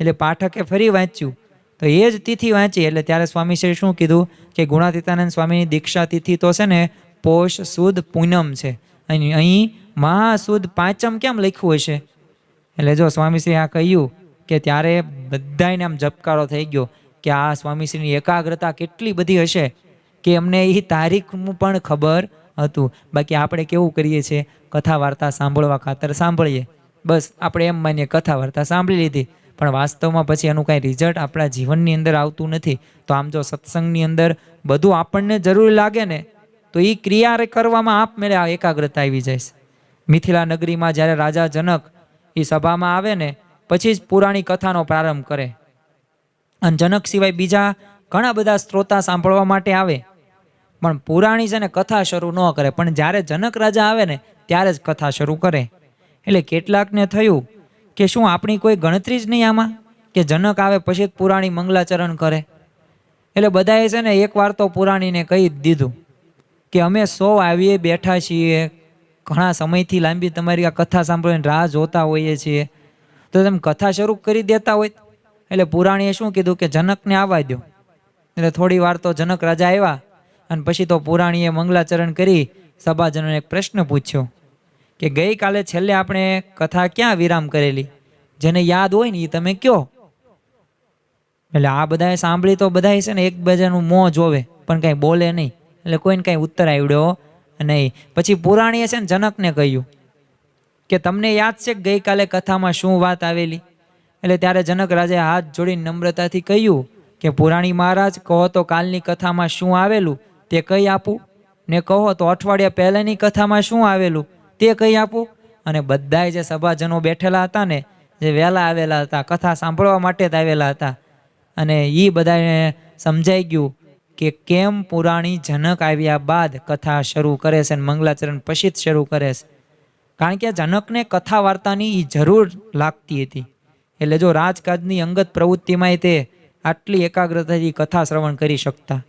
એટલે પાઠકે ફરી વાંચ્યું તો એ જ તિથિ વાંચી એટલે ત્યારે સ્વામીશ્રી શું કીધું કે ગુણાતીતાનંદ સ્વામીની દીક્ષા તિથિ તો છે ને પોષ સુદ પૂનમ છે, અને અહીં મહાસુદ પાંચમ કેમ લખ્યું હશે? એટલે જો સ્વામીશ્રી આ કહ્યું કે ત્યારે બધાને આમ ઝબકારો થઈ ગયો કે આ સ્વામીશ્રીની એકાગ્રતા કેટલી બધી હશે કે અમને એ તારીખનું પણ ખબર હતું. બાકી આપણે કેવું કરીએ છીએ, કથા વાર્તા સાંભળવા ખાતર સાંભળીએ, બસ આપણે એમ માનીએ કથા વાર્તા સાંભળી લીધી, પણ વાસ્તવમાં પછી એનું કાંઈ રિઝલ્ટ આપણા જીવનની અંદર આવતું નથી. તો આમ જો સત્સંગની અંદર બધું આપણને જરૂરી લાગે ને તો એ ક્રિયા કરવામાં આપમેળે આ એકાગ્રતા આવી જાય છે. મિથિલા નગરીમાં જ્યારે રાજા જનક એ સભામાં આવે ને પછી જ પુરાણી કથાનો પ્રારંભ કરે, અને જનક સિવાય બીજા ઘણા બધા શ્રોતા સાંભળવા માટે આવે, પણ પુરાણી છે ને કથા શરૂ ન કરે, પણ જ્યારે જનક રાજા આવે ને ત્યારે જ કથા શરૂ કરે. એટલે કેટલાકને થયું કે શું આપણી કોઈ ગણતરી જ નહીં આમાં, કે જનક આવે પછી જ પુરાણી મંગલાચરણ કરે? એટલે બધાએ છે ને એક વાર તો પુરાણીને કહી જ દીધું કે અમે 100 આવીએ બેઠા છીએ, ઘણા સમયથી લાંબી તમારી આ કથા સાંભળીને રાહ જોતા હોઈએ છીએ, તો તમે કથા શરૂ કરી દેતા હોય. એટલે પુરાણીએ શું કીધું કે જનકને આવવા દો. એટલે થોડી વાર તો જનક રાજા આવ્યા, અને પછી તો પુરાણીએ મંગલાચરણ કરી સભાજનોને એક પ્રશ્ન પૂછ્યો કે ગઈકાલે છેલ્લે આપણે કથા ક્યાં વિરામ કરેલી? જેને યાદ હોય ને એ તમે કયો. એટલે આ બધાએ સાંભળી તો બધાએ છે ને એકબીજાનું મોં જોવે પણ કાંઈ બોલે નહીં, એટલે કોઈને કાંઈ ઉત્તર આવડ્યો નહીં. પછી પુરાણીએ છે ને જનકને કહ્યું કે તમને યાદ છે કે ગઈકાલે કથામાં શું વાત આવેલી? એટલે ત્યારે જનક રાજાએ હાથ જોડીને નમ્રતાથી કહ્યું કે પુરાણી મહારાજ, કહો તો કાલની કથામાં શું આવેલું તે કહી આપું, ને કહો તો અઠવાડિયા પહેલાંની કથામાં શું આવેલું તે કહી આપું. અને બધાય જે સભાજનો બેઠેલા હતા ને, જે વહેલા આવેલા હતા, કથા સાંભળવા માટે જ આવેલા હતા, અને એ બધાને સમજાઈ ગયું કે કેમ પુરાણી જનક આવ્યા બાદ કથા શરૂ કરે છે અને મંગલાચરણ પછી જ શરૂ કરે છે. કારણ કે જનકને કથા વાર્તાની એ જરૂર લાગતી હતી. એટલે જો રાજકાજની અંગત પ્રવૃત્તિમાં તે આટલી એકાગ્રતાથી કથા શ્રવણ કરી શકતા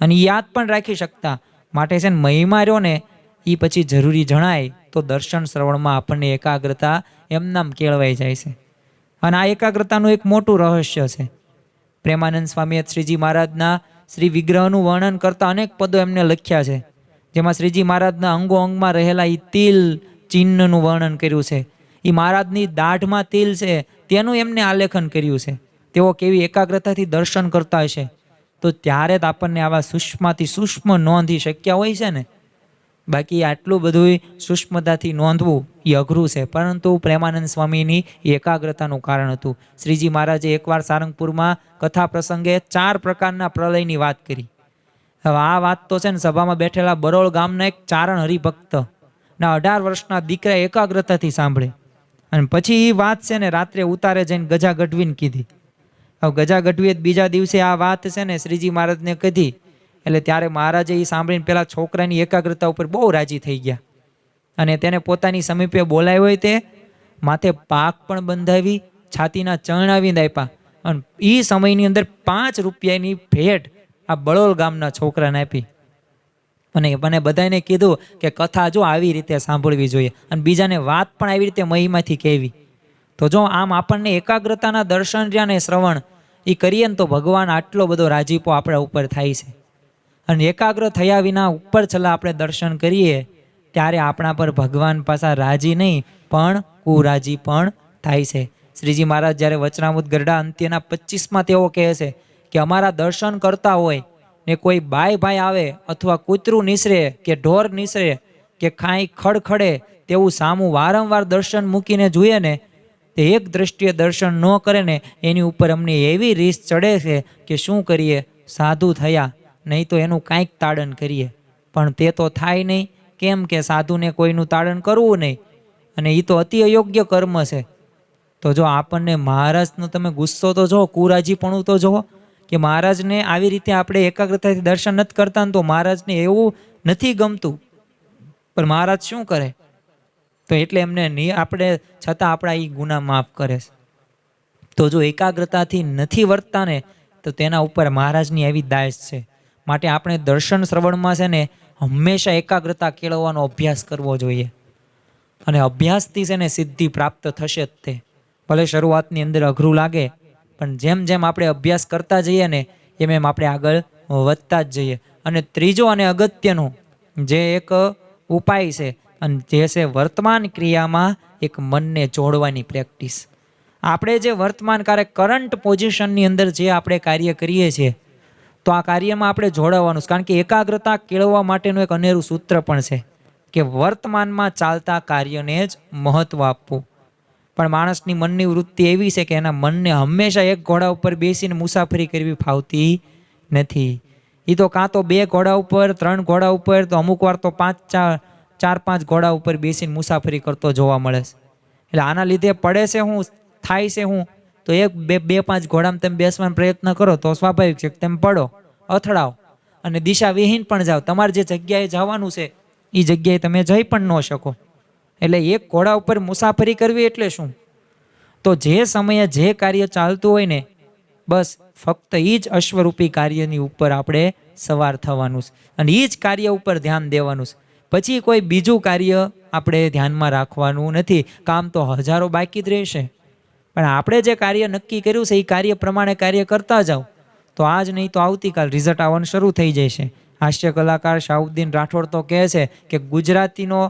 અને યાદ પણ રાખી શકતા. માટે છે ને મહિમા રહ્યો ને એ પછી જરૂરી જણાય તો દર્શન શ્રવણમાં આપણને એકાગ્રતા એમનામ કેળવાઈ જાય છે. અને આ એકાગ્રતાનું એક મોટું રહસ્ય છે. પ્રેમાનંદ સ્વામીએ શ્રીજી મહારાજના શ્રી વિગ્રહનું વર્ણન કરતા અનેક પદો એમને લખ્યા છે, જેમાં શ્રીજી મહારાજના અંગો અંગમાં રહેલા એ તિલ ચિહ્નનું વર્ણન કર્યું છે. એ મહારાજની દાઢમાં તિલ છે તેનું એમને આલેખન કર્યું છે. તેઓ કેવી એકાગ્રતાથી દર્શન કરતા હશે, તો ત્યારે જ આપણને આવા સૂક્ષ્મથી સૂક્ષ્મ નોંધી શક્યા હોય છે ને. બાકી આટલું બધું સૂક્ષ્મતાથી નોંધવું એ અઘરું છે, પરંતુ પ્રેમાનંદ સ્વામીની એકાગ્રતાનું કારણ હતું. શ્રીજી મહારાજે એકવાર સારંગપુરમાં કથા પ્રસંગે 4 પ્રકારના પ્રલયની વાત કરી. હવે આ વાત તો છે ને સભામાં બેઠેલા બરોળ ગામના એક ચારણ હરિભક્ત ના 18 વર્ષના દીકરા એકાગ્રતાથી સાંભળે, અને પછી એ વાત છે ને રાત્રે ઉતારે જઈને ગજા ગઢવીને કીધી. હવે ગજા ગઢવીએ બીજા દિવસે આ વાત છે ને શ્રીજી મહારાજને કીધી. એટલે ત્યારે મહારાજે એ સાંભળીને પેલા છોકરાની એકાગ્રતા ઉપર બહુ રાજી થઈ ગયા, અને તેને પોતાની સમીપે બોલાવ્યો હોય તે માથે પાક પણ બંધાવી, છાતીના ચરણાવીને આપ્યા, અને એ સમયની અંદર 5 રૂપિયાની ભેટ આ બળોલ ગામના છોકરાને આપી. અને મને બધાને કીધું કે કથા જો આવી રીતે સાંભળવી જોઈએ, અને બીજાને વાત પણ આવી રીતે મહીમાંથી કહેવી. તો જો આમ આપણને એકાગ્રતાના દર્શન રહ્યા ને શ્રવણ એ કરીએ ને તો ભગવાન આટલો બધો રાજીપો આપણા ઉપર થાય છે. અને એકાગ્ર થયા વિના ઉપર છેલ્લા આપણે દર્શન કરીએ ત્યારે આપણા પર ભગવાન પાછા રાજી નહીં પણ કુરાજી પણ થાય છે. શ્રીજી મહારાજ જ્યારે વચનામૃત ગરડા અંત્યના 25માં તેઓ કહે છે કે અમારા દર્શન કરતા હોય ને કોઈ બાય ભાઈ આવે અથવા કૂતરું નિસરે કે ઢોર નિસરે કે કાંઈ ખડખડે તેવું સામું વારંવાર દર્શન મૂકીને જોઈએ ને, તે એક દ્રષ્ટિએ દર્શન ન કરે ને એની ઉપર અમને એવી રીસ ચડે છે કે શું કરીએ, સાધુ થયા નહીં તો એનું કાંઈક તાડન કરીએ. પણ તે તો થાય નહીં. કેમ કે સાધુને કોઈનું તાડન કરવું નહીં, અને એ તો અતિ અયોગ્ય કર્મ છે. તો જો આપણને મહારાજનો તમે ગુસ્સો તો જો, કુરાજીપણું તો જો, કે મહારાજને આવી રીતે આપણે એકાગ્રતાથી દર્શન નથી કરતા ને તો મહારાજને એવું નથી ગમતું, પણ મહારાજ શું કરે? તો એટલે એમને આપણે છતાં આપણા એ ગુના માફ કરે છે. તો જો એકાગ્રતાથી નથી વર્તતા ને તો તેના ઉપર મહારાજની આવી દાયસ છે. માટે આપણે દર્શન શ્રવણમાં છે ને હંમેશા એકાગ્રતા કેળવવાનો અભ્યાસ કરવો જોઈએ, અને અભ્યાસથી છે ને સિદ્ધિ પ્રાપ્ત થશે જ. તે ભલે શરૂઆતની અંદર અઘરું લાગે, પણ જેમ જેમ આપણે અભ્યાસ કરતા જઈએ ને એમ એમ આપણે આગળ વધતા જ જઈએ. અને ત્રીજો અને અગત્યનો જે એક ઉપાય છે અને જે છે વર્તમાન ક્રિયામાં એક મનને જોડવાની પ્રેક્ટિસ. આપણે જે વર્તમાન કરંટ પોઝિશનની અંદર જે આપણે કાર્ય કરીએ છીએ તો આ કાર્યમાં આપણે જોડાવાનું છે. કારણ કે એકાગ્રતા કેળવવા માટેનું એક અનેરું સૂત્ર પણ છે કે વર્તમાનમાં ચાલતા કાર્યને જ મહત્વ આપવું. પણ માણસની મનની વૃત્તિ એવી છે કે એના મનને હંમેશા એક ઘોડા ઉપર બેસીને મુસાફરી કરવી ફાવતી નથી. એ તો કાં તો 2 ઘોડા ઉપર, 3 ઘોડા ઉપર, તો અમુક વાર તો 4-5 ઘોડા ઉપર બેસીને મુસાફરી કરતો જોવા મળે છે. એટલે આના લીધે પડે છે હું, થાય છે હું, તો 1-2-5 ઘોડામાં તમે બેસવાનો પ્રયત્ન કરો તો સ્વાભાવિક છે કે તમે પડો, અથડાવ અને દિશા વિહીન પણ જાઓ. તમારે જે જગ્યાએ જવાનું છે એ જગ્યાએ તમે જઈ પણ ન શકો. એટલે એક ઘોડા ઉપર મુસાફરી કરવી એટલે શું? તો જે સમયે જે કાર્ય ચાલતું હોય ને બસ ફક્ત એ જ અશ્વરૂપી કાર્યની ઉપર આપણે સવાર થવાનું છે અને એ જ કાર્ય ઉપર ધ્યાન દેવાનું છે. પછી કોઈ બીજું કાર્ય આપણે ધ્યાનમાં રાખવાનું નથી. કામ તો હજારો બાકી જ રહેશે, પણ આપણે જે કાર્ય નક્કી કર્યું છે એ કાર્ય પ્રમાણે કાર્ય કરતા જાઓ તો આજ નહીં તો આવતીકાલ રિઝલ્ટ આવવાનું શરૂ થઈ જશે. હાસ્ય કલાકાર શાહુદ્દીન રાઠોડ તો કહે છે કે ગુજરાતીનો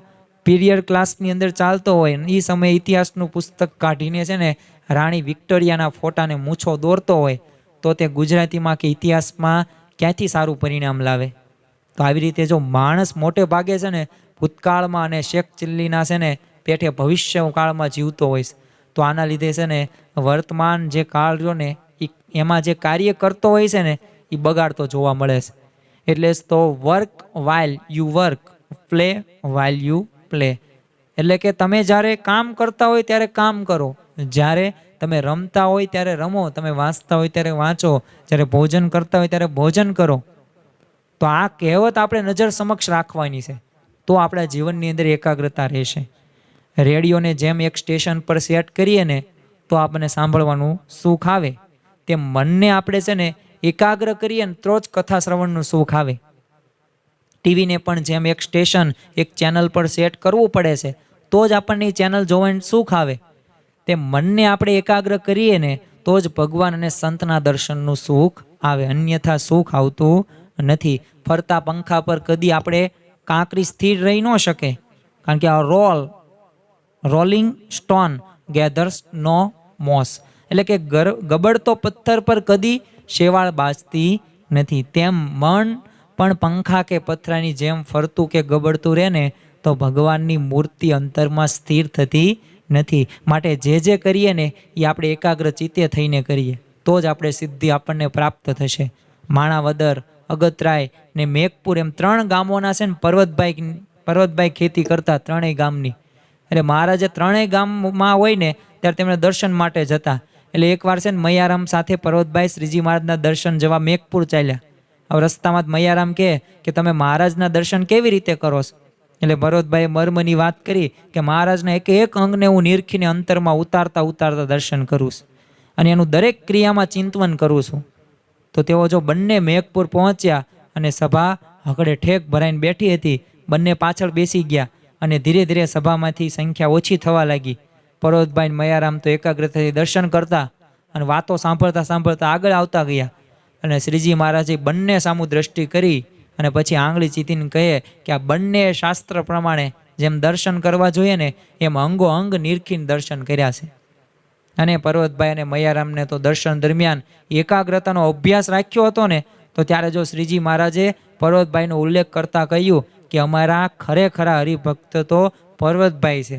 પીરિયડ ક્લાસની અંદર ચાલતો હોય ને એ સમયે ઇતિહાસનું પુસ્તક કાઢીને છે ને રાણી વિક્ટોરિયાના ફોટાને મૂછો દોરતો હોય તો તે ગુજરાતીમાં કે ઇતિહાસમાં ક્યાંથી સારું પરિણામ લાવે? તો આવી રીતે જો માણસ મોટે ભાગે છે ને ભૂતકાળમાં અને શેખ ચિલ્લીના છે ને પેઠે ભવિષ્ય કાળમાં જીવતો હોય તો આના લીધે છે ને વર્તમાન જે કાળ રહ્યો ને એમાં જે કાર્ય કરતો હોય છે ને એ બગાડતો જોવા મળે છે. એટલે જ તો work while you work, play while you play. એટલે કે તમે જ્યારે કામ કરતા હોય ત્યારે કામ કરો, જ્યારે તમે રમતા હોય ત્યારે રમો, તમે વાંચતા હોય ત્યારે વાંચો, જ્યારે ભોજન કરતા હોય ત્યારે ભોજન કરો. તો આ કહેવત આપણે નજર સમક્ષ રાખવાની છે તો આપણા જીવનની અંદર એકાગ્રતા રહેશે. રેડિયોને જેમ એક સ્ટેશન પર સેટ કરીએ ને તો આપણને સાંભળવાનું સુખ આવે, તેમ મનને આપણે છે ને એકાગ્ર કરીએ ને તો જ કથા શ્રવણનું સુખ આવે. ટીવીને પણ જેમ એક સ્ટેશન, એક ચેનલ પર સેટ કરવું પડે છે તો જ આપણને એ ચેનલ જોવાનું સુખ આવે. તે મનને આપણે એકાગ્ર કરીએ ને તો જ ભગવાન અને સંતના દર્શનનું સુખ આવે, અન્યથા સુખ આવતું નથી. ફરતા પંખા પર કદી આપણે કાંકરી સ્થિર રહી ન શકે, કારણ કે આ રોલિંગ સ્ટોન ગેધર્સ નો મોસ. એટલે કે ગબડતો પથ્થર પર કદી શેવાળ બાજતી નથી. તેમ મન પણ પંખા કે પથરાની જેમ ફરતું કે ગબડતું રહે ને તો ભગવાનની મૂર્તિ અંતરમાં સ્થિર થતી નથી. માટે જે કરીએ ને એ આપણે એકાગ્ર ચિત્તે થઈને કરીએ તો જ આપણે સિદ્ધિ આપણને પ્રાપ્ત થશે. માણાવદર, અગતરાય ને મેઘપુર એમ 3 ગામોના છે ને પર્વતભાઈ ખેતી કરતા 3 ગામની. એટલે મહારાજે 3 ગામમાં હોય ને ત્યારે તેમણે દર્શન માટે જતા. એટલે એકવાર છે ને મૈયારામ સાથે પર્વતભાઈ શ્રીજી મહારાજના દર્શન જવા મેઘપુર ચાલ્યા. હવે રસ્તામાં જ મૈયારામ કહે કે તમે મહારાજના દર્શન કેવી રીતે કરો છો? એટલે પર્વતભાઈએ મર્મની વાત કરી કે મહારાજના એક અંગને હું નિરખીને અંતરમાં ઉતારતા દર્શન કરું છું અને એનું દરેક ક્રિયામાં ચિંતવન કરું છું. તો તેઓ જો બંને મેઘપુર પહોંચ્યા અને સભા હકડે ઠેક ભરાઈને બેઠી હતી, બંને પાછળ બેસી ગયા અને ધીરે ધીરે સભામાંથી સંખ્યા ઓછી થવા લાગી. પર્વતભાઈ મૈયારામ તો એકાગ્રતાથી દર્શન કરતા અને વાતો સાંભળતા આગળ આવતા ગયા. અને શ્રીજી મહારાજે બંને સામુ દ્રષ્ટિ કરી અને પછી આંગળી ચીતીને કહે કે આ બંને શાસ્ત્ર પ્રમાણે જેમ દર્શન કરવા જોઈએ ને એમ અંગો અંગ નિરખીને દર્શન કર્યા છે. અને પર્વતભાઈ અને મૈયારામને તો દર્શન દરમિયાન એકાગ્રતાનો અભ્યાસ રાખ્યો હતો ને તો ત્યારે જો શ્રીજી મહારાજે પર્વતભાઈનો ઉલ્લેખ કરતા કહ્યું કે અમારા ખરેખરા હરિભક્ત તો પર્વતભાઈ છે,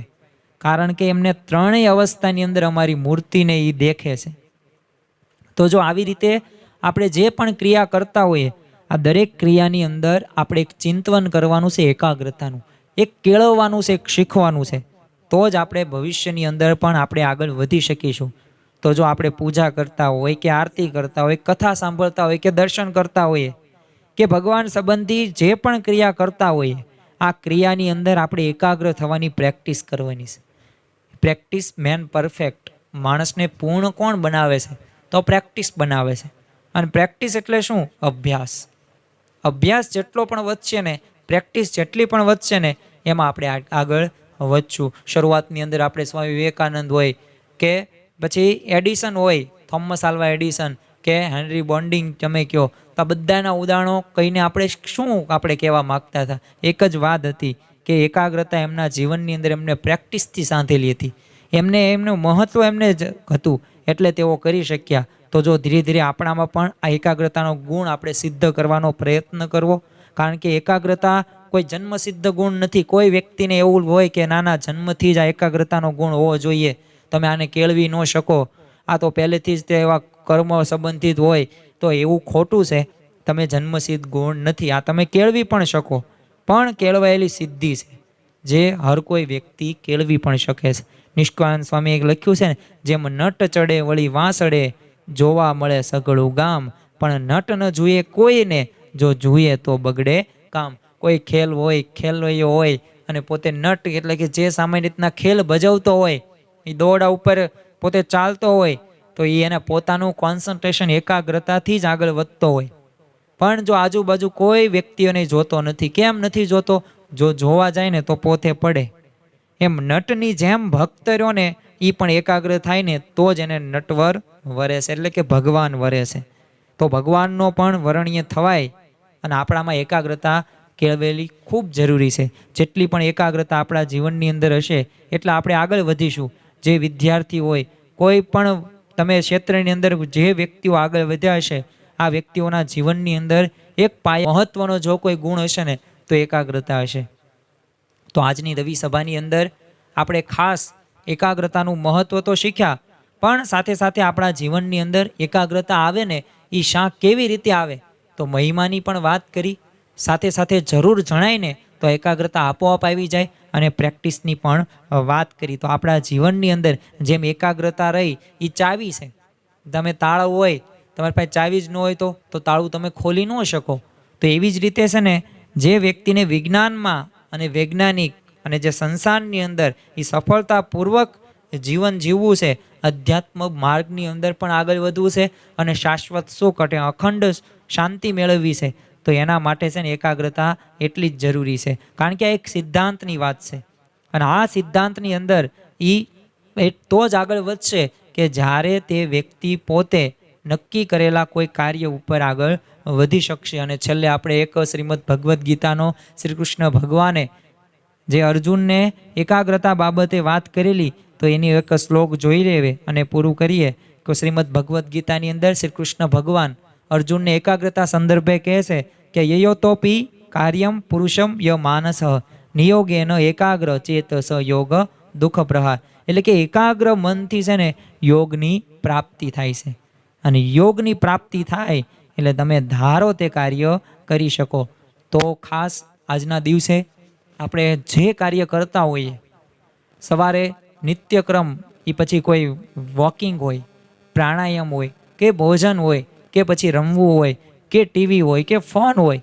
કારણ કે એમને 3 અવસ્થાની અંદર અમારી મૂર્તિને એ દેખે છે. તો જો આવી રીતે આપણે જે પણ ક્રિયા કરતા હોઈએ આ દરેક ક્રિયાની અંદર આપણે એક ચિંતવન કરવાનું છે, એકાગ્રતાનું એક કેળવવાનું છે, એક શીખવાનું છે. તો જ આપણે ભવિષ્યની અંદર પણ આપણે આગળ વધી શકીશું. તો જો આપણે પૂજા કરતા હોય કે આરતી કરતા હોય, કથા સાંભળતા હોય કે દર્શન કરતા હોઈએ કે ભગવાન સંબંધી જે પણ ક્રિયા કરતા હોઈએ, આ ક્રિયાની અંદર આપણે એકાગ્ર થવાની પ્રેક્ટિસ કરવાની છે. Practice main perfect. માણસને પૂર્ણ કોણ બનાવે છે? તો પ્રેક્ટિસ બનાવે છે. અને પ્રેક્ટિસ એટલે શું? અભ્યાસ. અભ્યાસ જેટલો પણ વધશે ને, પ્રેક્ટિસ જેટલી પણ વધશે ને એમાં આપણે આગળ વધશું. શરૂઆતની અંદર આપણે સ્વામી વિવેકાનંદ હોય કે પછી એડિસન હોય થોમસ આલ્વા એડિસન કે હેનરી બોન્ડિંગ તમે કહો, તો આ બધાના ઉદાહરણો કહીને આપણે શું કહેવા માગતા હતા? એક જ વાત હતી કે એકાગ્રતા એમના જીવનની અંદર એમને પ્રેક્ટિસથી સાંધેલી હતી. એમનું મહત્ત્વ એમને જ હતું એટલે તેઓ કરી શક્યા. તો જો ધીરે ધીરે આપણામાં પણ આ એકાગ્રતાનો ગુણ આપણે સિદ્ધ કરવાનો પ્રયત્ન કરવો. કારણ કે એકાગ્રતા કોઈ જન્મસિદ્ધ ગુણ નથી. કોઈ વ્યક્તિને એવું હોય કે નાના જન્મથી જ આ એકાગ્રતાનો ગુણ હોવો જોઈએ, તમે આને કેળવી ન શકો, આ તો પહેલેથી જ તે એવા કર્મ સંબંધિત હોય, તો એવું ખોટું છે. તમે જન્મસિદ્ધ ગુણ નથી, આ તમે કેળવી પણ શકો. પણ કેળવાયેલી સિદ્ધિ છે જે હર કોઈ વ્યક્તિ કેળવી પણ શકે છે. નિષ્કાનંદ સ્વામી એક લખ્યું છે ને, જેમ નટ ચડે વળી વાંસળે, જોવા મળે સઘળું ગામ, પણ નટ ન જોઈએ કોઈને, જો જોઈએ તો બગડે કામ. કોઈ ખેલ હોય, ખેલૈયો હોય અને પોતે નટ એટલે કે જે સામાન્ય રીતના ખેલ ભજવતો હોય, એ દોડા ઉપર પોતે ચાલતો હોય, તો એ એને પોતાનું કોન્સન્ટ્રેશન એકાગ્રતાથી જ આગળ વધતો હોય. પણ જો આજુબાજુ કોઈ વ્યક્તિઓને જોતો નથી. કેમ નથી જોતો? જો જોવા જાય ને તો પોતે પડે. એમ નટની જેમ ભક્ત રહ્યો ને એ પણ એકાગ્ર થાય ને તો જ એને નટવર વરે છે, એટલે કે ભગવાન વરે છે. તો ભગવાનનો પણ વર્ણ્ય થવાય અને આપણામાં એકાગ્રતા કેળવેલી ખૂબ જરૂરી છે. જેટલી પણ એકાગ્રતા આપણા જીવનની અંદર હશે એટલે આપણે આગળ વધીશું. જે વિદ્યાર્થી હોય, કોઈ પણ તમે ક્ષેત્રની અંદર જે વ્યક્તિઓ આગળ વધ્યા હશે, આ વ્યક્તિઓના જીવનની અંદર એક પાયા મહત્વનો જો કોઈ ગુણ હશે ને તો એકાગ્રતા હશે. તો આજની રવિ સભાની અંદર આપણે ખાસ એકાગ્રતાનું મહત્વ તો શીખ્યા, પણ સાથે સાથે આપણા જીવનની અંદર એકાગ્રતા આવે ને એ કેવી રીતે આવે તો મહિમાની પણ વાત કરી. સાથે સાથે જરૂર જણાય ને તો એકાગ્રતા આપોઆપ આવી જાય અને પ્રેક્ટિસની પણ વાત કરી. તો આપણા જીવનની અંદર જેમ એકાગ્રતા રહી એ ચાવી છે. તમે તાળું હોય, તમારી પાસે ચાવી જ ન હોય તો તાળું તમે ખોલી ન શકો. તો એવી જ રીતે છે ને, જે વ્યક્તિને વિજ્ઞાનમાં અને વૈજ્ઞાનિક અને જે સંસારની અંદર એ સફળતાપૂર્વક જીવન જીવવું છે, અધ્યાત્મ માર્ગની અંદર પણ આગળ વધવું છે અને શાશ્વત સુખ એટલે અખંડ શાંતિ મેળવવી છે, તો એના માટે છે ને એકાગ્રતા એટલી જ જરૂરી છે. કારણ કે આ એક સિદ્ધાંતની વાત છે અને આ સિદ્ધાંતની અંદર એ તો જ આગળ વધશે કે જ્યારે તે વ્યક્તિ પોતે નક્કી કરેલા કોઈ કાર્ય ઉપર આગળ વધી શકશે. અને છેલ્લે આપણે એક શ્રીમદ ભગવદ્ ગીતાનો શ્રી કૃષ્ણ ભગવાને જે અર્જુનને એકાગ્રતા બાબતે વાત કરેલી, તો એની એક શ્લોક જોઈ લેવે અને પૂરું કરીએ. તો શ્રીમદ ભગવદ્ ગીતાની અંદર શ્રી કૃષ્ણ ભગવાન અર્જુનને એકાગ્રતા સંદર્ભે કહે છે કે યયોતોપી કાર્યમ પુરુષમ ય માનસ નિયોગેન એકાગ્ર ચેતસ યોગ દુઃખ પ્રહાર. એટલે કે એકાગ્ર મનથી છે ને યોગની પ્રાપ્તિ થાય છે અને યોગની પ્રાપ્તિ થાય એટલે તમે ધારો તે કાર્ય કરી શકો. તો ખાસ આજના દિવસે આપણે જે કાર્ય કરતા હોઈએ, સવારે નિત્યક્રમ, એ પછી કોઈ વોકિંગ હોય, પ્રાણાયામ હોય કે ભોજન હોય કે પછી રમવું હોય કે ટીવી હોય કે ફોન હોય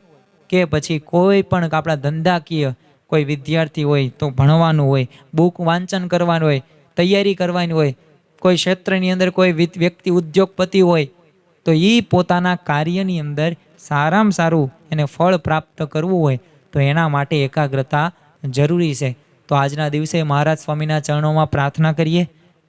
કે પછી કોઈ પણ આપણા ધંધાકીય કોઈ વિદ્યાર્થી હોય તો ભણવાનું હોય, બુક વાંચન કરવાનું હોય, તૈયારી કરવાની હોય, કોઈ ક્ષેત્રની અંદર કોઈ વ્યક્તિ ઉદ્યોગપતિ હોય, તો એ પોતાના કાર્યની અંદર સારામાં સારું એને ફળ પ્રાપ્ત કરવું હોય તો એના માટે એકાગ્રતા જરૂરી છે. તો આજના દિવસે મહારાજ સ્વામીના ચરણોમાં પ્રાર્થના કરીએ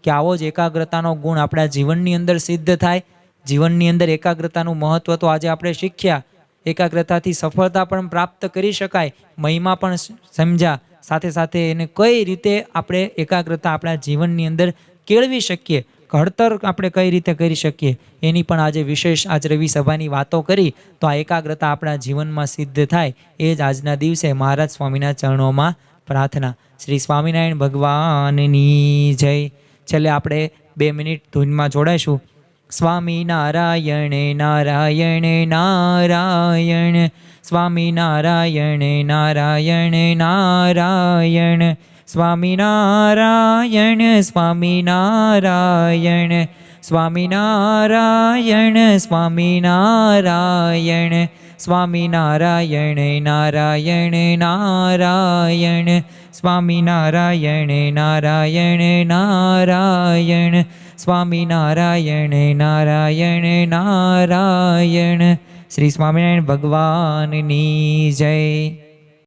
કે આવો જ એકાગ્રતાનો ગુણ આપણા જીવનની અંદર સિદ્ધ થાય. જીવનની અંદર એકાગ્રતાનું મહત્ત્વ તો આજે આપણે શીખ્યા. એકાગ્રતાથી સફળતા પણ પ્રાપ્ત કરી શકાય, મહિમા પણ સમજ્યા. સાથે સાથે એને કઈ રીતે આપણે એકાગ્રતા આપણા જીવનની અંદર કેળવી શકીએ, ઘડતર આપણે કઈ રીતે કરી શકીએ, એની પણ આજે વિશેષ આજ રવિ સભાની વાતો કરી. તો આ એકાગ્રતા આપણા જીવનમાં સિદ્ધ થાય એ જ આજના દિવસે મહારાજ સ્વામીના ચરણોમાં પ્રાર્થના. શ્રી સ્વામિનારાયણ ભગવાનની જય. છેલ્લે આપણે 2 મિનિટ ધૂનમાં જોડાઈશું. સ્વામિનારાયણ નારાયણ નારાયણ, સ્વામિનારાયણ નારાયણ નારાયણ, સ્વામિનારાયણ સ્વામિનારાયણ, સ્વામિનારાયણ સ્વામિનારાયણ, સ્વામિનારાયણ નારાયણ નારાયણ, સ્વામિનારાયણ નારાયણ નારાયણ, સ્વામિનારાયણ નારાયણ નારાયણ. શ્રી સ્વામિનારાયણ ભગવાનની જય.